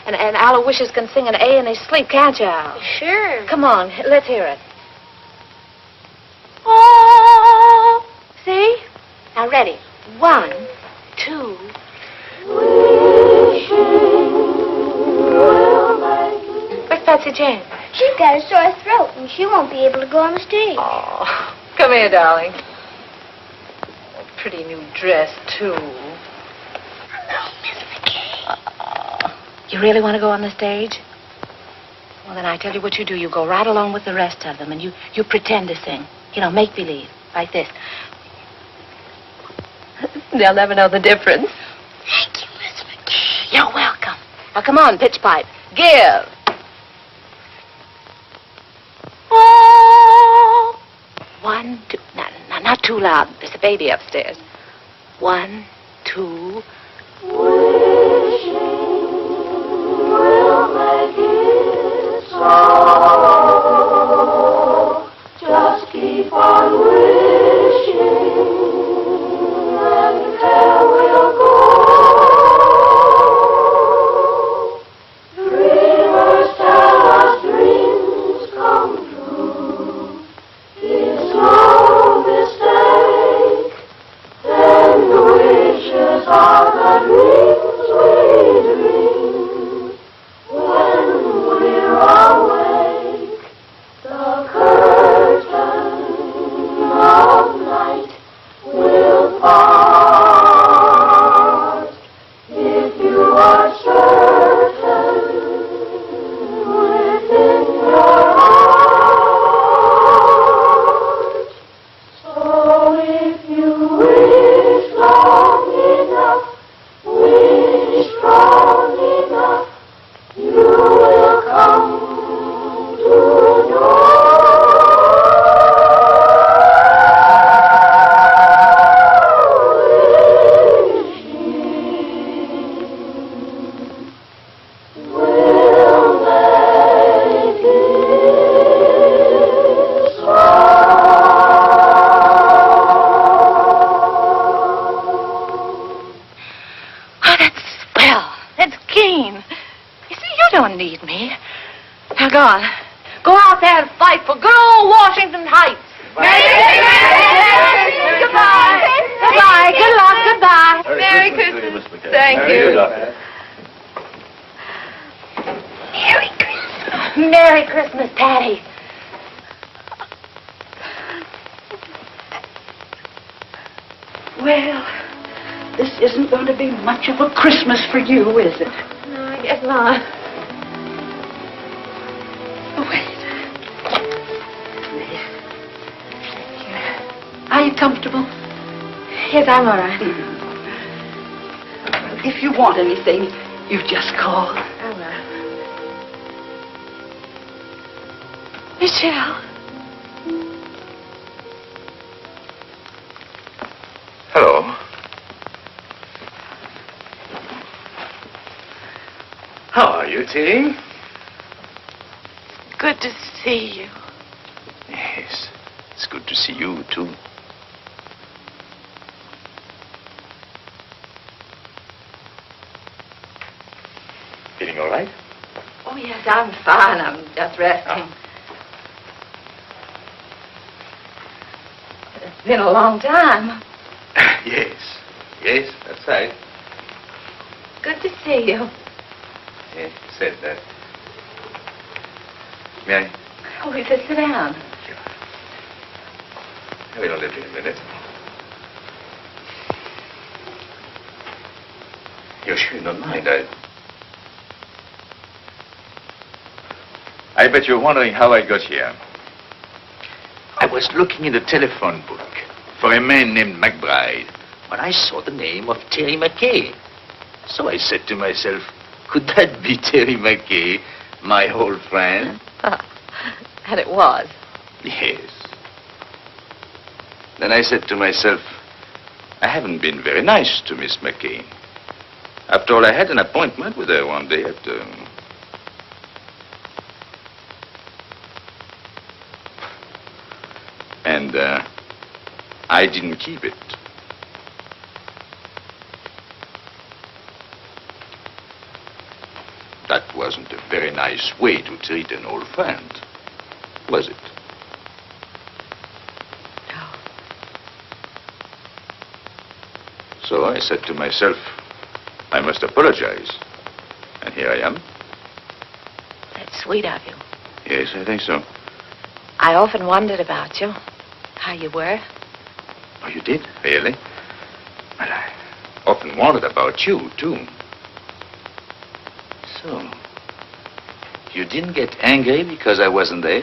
and Aloysius can sing an A in his sleep, can't you, Al? Sure. Come on, let's hear it. Oh, see? Now, ready. 1, 2, She's got a sore throat, and she won't be able to go on the stage. Oh, come here, darling. A pretty new dress, too. Hello, Miss McKay. You really want to go on the stage? Well, then I tell you what you do. You go right along with the rest of them, and you pretend to sing. You know, make believe, like this. They'll never know the difference. Thank you, Miss McKay. You're welcome. Now, come on, pitch pipe. Give. Oh. 1, 2. No, not too loud. There's a baby upstairs. 1, 2. Wishing will make it so. Just keep on wishing, and there will go. Dreamers tell us dreams come true. It's no mistake. Then the wishes are the dreams we dream. When we're awake, the curtain of night will part. If you are certain within your heart, so if you wish long enough, wish strong enough, you will come to know. Will make it so. Oh, that's swell. That's keen. You see, you don't need me. Now, go on. Go out there and fight for good old Washington Heights. Goodbye. Goodbye. Good luck. Goodbye. Merry Christmas to you, Miss McKay. Thank you. Merry Christmas. Merry Christmas, Patty. Well, this isn't going to be much of a Christmas for you, is it? No, I guess not. Oh, wait. Are you comfortable? Yes, I'm all right. If you want anything, you just call. All right. Michelle. Hello. How are you, Tilly? Good to see you. Yes, it's good to see you, too. Feeling all right? Oh, yes, I'm fine. I'm just resting. It's been a long time. Yes, that's right. Good to see you. Yes, you said that. May I? Oh, we just sit down. I will only be a minute. You're sure you don't mind? I bet you're wondering how I got here. I was looking in the telephone book for a man named McBride when I saw the name of Terry McKay. So I said to myself, could that be Terry McKay, my old friend? And it was. Yes. Then I said to myself, I haven't been very nice to Miss McKay. After all, I had an appointment with her one day at... And I didn't keep it. That wasn't a very nice way to treat an old friend, was it? No. So I said to myself, I must apologize. And here I am. That's sweet of you. Yes, I think so. I often wondered about you, how you were. Oh, you did? Really? Well, I often wondered about you, too. So, you didn't get angry because I wasn't there?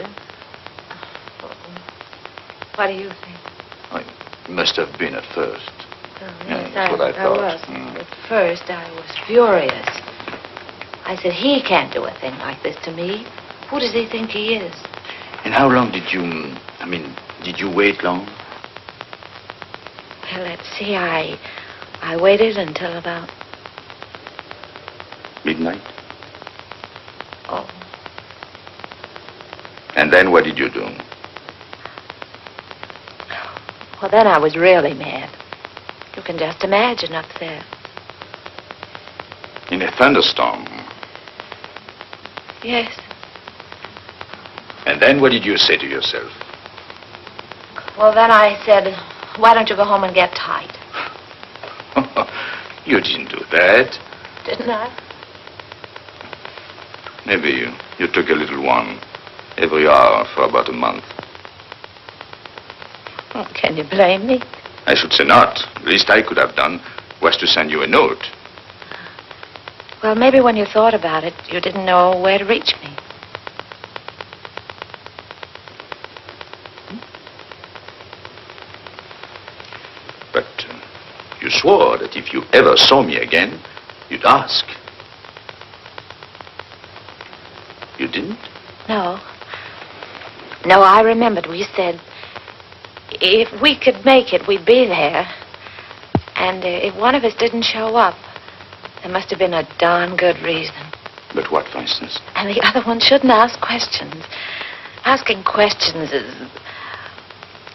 What do you think? Oh, you must have been at first. Oh, Yeah, yes, that's what I thought. was. Mm. At first, I was furious. I said, he can't do a thing like this to me. Who does he think he is? And how long did you, did you wait long? Well, let's see, I waited until about... Midnight? Oh. And then what did you do? Well, then I was really mad. You can just imagine up there. In a thunderstorm? Yes. And then what did you say to yourself? Well, then I said, why don't you go home and get tight? You didn't do that. Didn't I? Maybe you took a little one every hour for about a month. Oh, can you blame me? I should say not. The least I could have done was to send you a note. Well, maybe when you thought about it, you didn't know where to reach me. But you swore that if you ever saw me again, you'd ask. You didn't? No. No, I remembered. We said, if we could make it, we'd be there. And if one of us didn't show up, there must have been a darn good reason. But what, for instance? And the other one shouldn't ask questions. Asking questions is...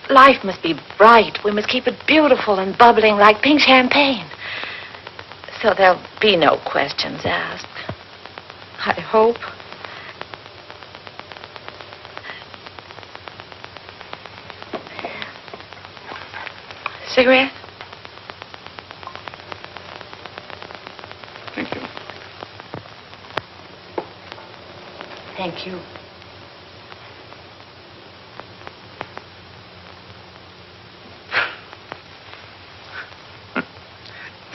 Life must be bright. We must keep it beautiful and bubbling like pink champagne. So there'll be no questions asked. I hope. Cigarette? Thank you. Thank you.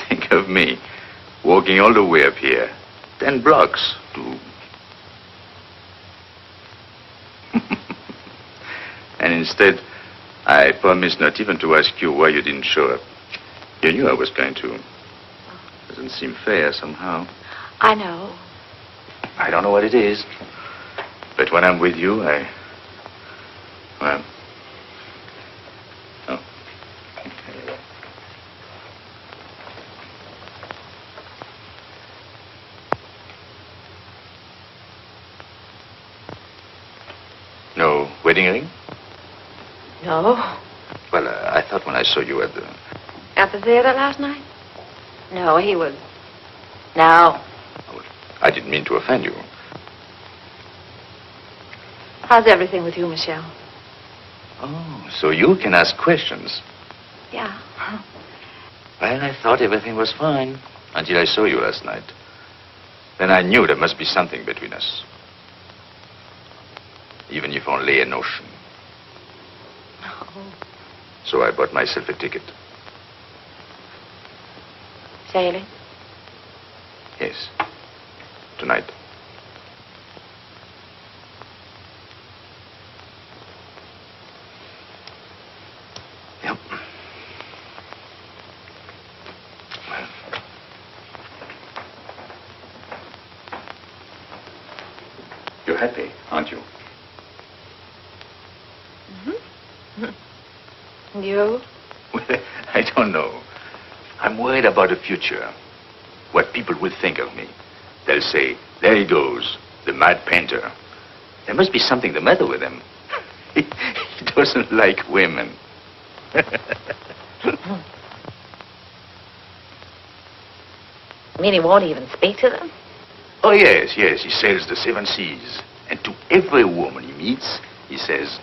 Think of me, walking all the way up here, 10 blocks to... And instead, I promised not even to ask you why you didn't show up. You knew I was going to. Doesn't seem fair somehow. I know. I don't know what it is. But when I'm with you, well... Oh. Anyway. No wedding ring? No. Well, I thought when I saw you at the... At the theater last night? No, he was... No. I didn't mean to offend you. How's everything with you, Michelle? Oh, so you can ask questions. Yeah. Well, I thought everything was fine until I saw you last night. Then I knew there must be something between us. Even if only a notion. Oh. So I bought myself a ticket. Sailing? Yes. Tonight. Yep. Well. You're happy, aren't you? Mm-hmm. You? Well, I don't know. I'm worried about the future. What people will think of me. They'll say, there he goes, the mad painter. There must be something the matter with him. He doesn't like women. You mean he won't even speak to them? Oh, yes. He sails the 7 seas. And to every woman he meets, he says,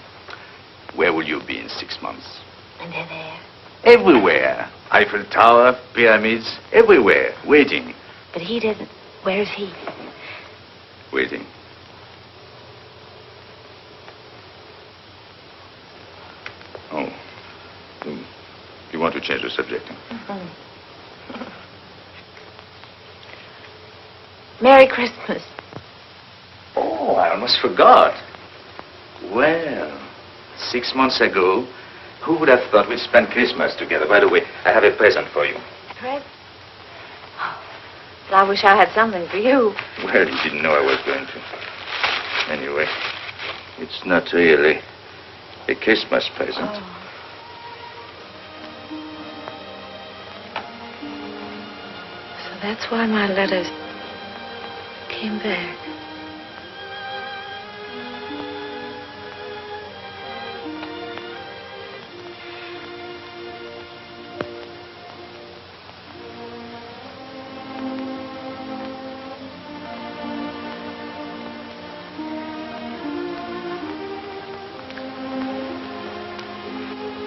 where will you be in 6 months? And they're there. Everywhere. Eiffel Tower, pyramids, everywhere, waiting. But he didn't. Where's he? Waiting. You want to change the subject? Merry Christmas. Oh, I almost forgot. Well, 6 months ago, who would have thought we'd spend Christmas together? By the way, I have a present for you. Present? Well, I wish I had something for you. Well, you didn't know I was going to. Anyway, it's not really a Christmas present. Oh. So that's why my letters came back.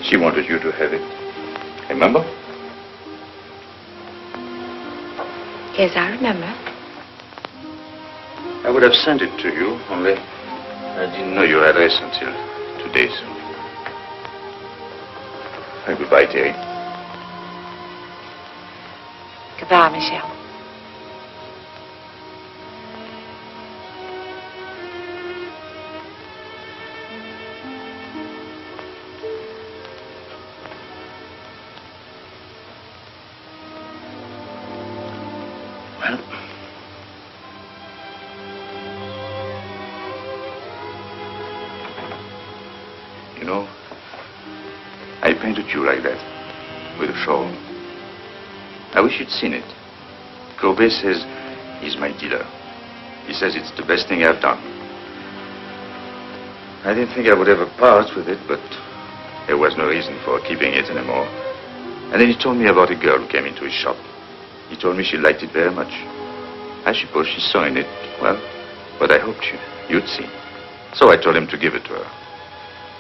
She wanted you to have it. Remember? Yes, I remember. I would have sent it to you, only I didn't know your address until today, so... Goodbye, Terry. Goodbye, Michelle. Well, you know, I painted you like that, with a shawl. I wish you'd seen it. Courbet says he's my dealer. He says it's the best thing I've done. I didn't think I would ever part with it, but there was no reason for keeping it anymore. And then he told me about a girl who came into his shop. He told me she liked it very much. I suppose she saw in it, well, what I hoped you'd see. So I told him to give it to her.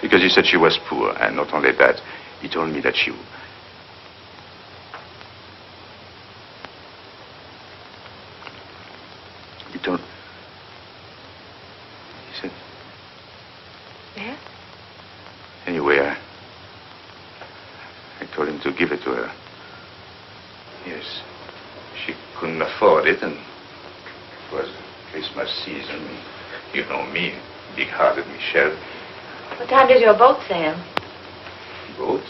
Because he said she was poor, and not only that, he told me that she... He told... He said... Yes? Anyway, I told him to give it to her. Yes. She couldn't afford it, and it was Christmas season. You know me, big-hearted Michelle. What time does your boat sail? Boat?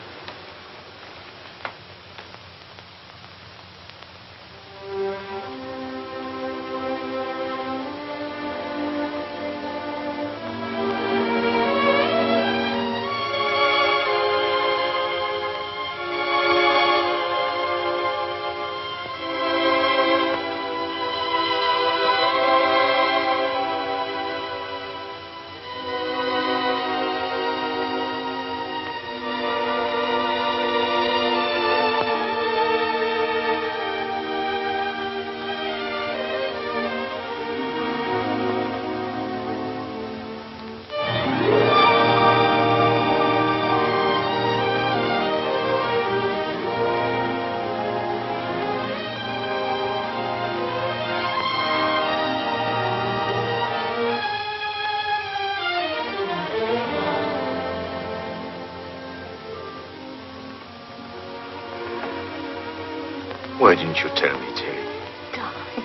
Why didn't you tell me, Terry? Darling.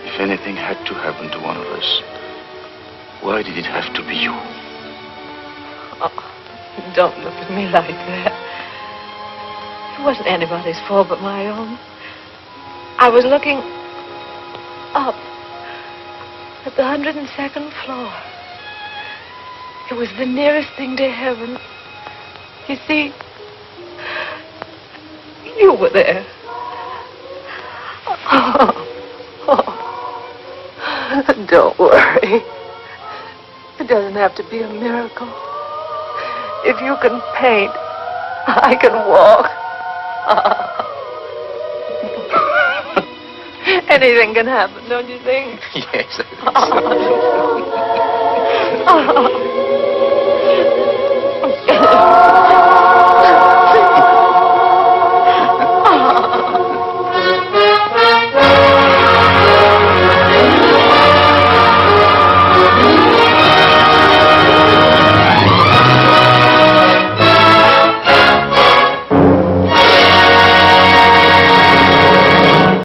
If anything had to happen to one of us, why did it have to be you? Oh, don't look at me like that. It wasn't anybody's fault but my own. I was looking up at the 102nd floor. It was the nearest thing to heaven. You see, you were there. Don't worry. It doesn't have to be a miracle. If you can paint, I can walk. Anything can happen, don't you think? Yes, I think so.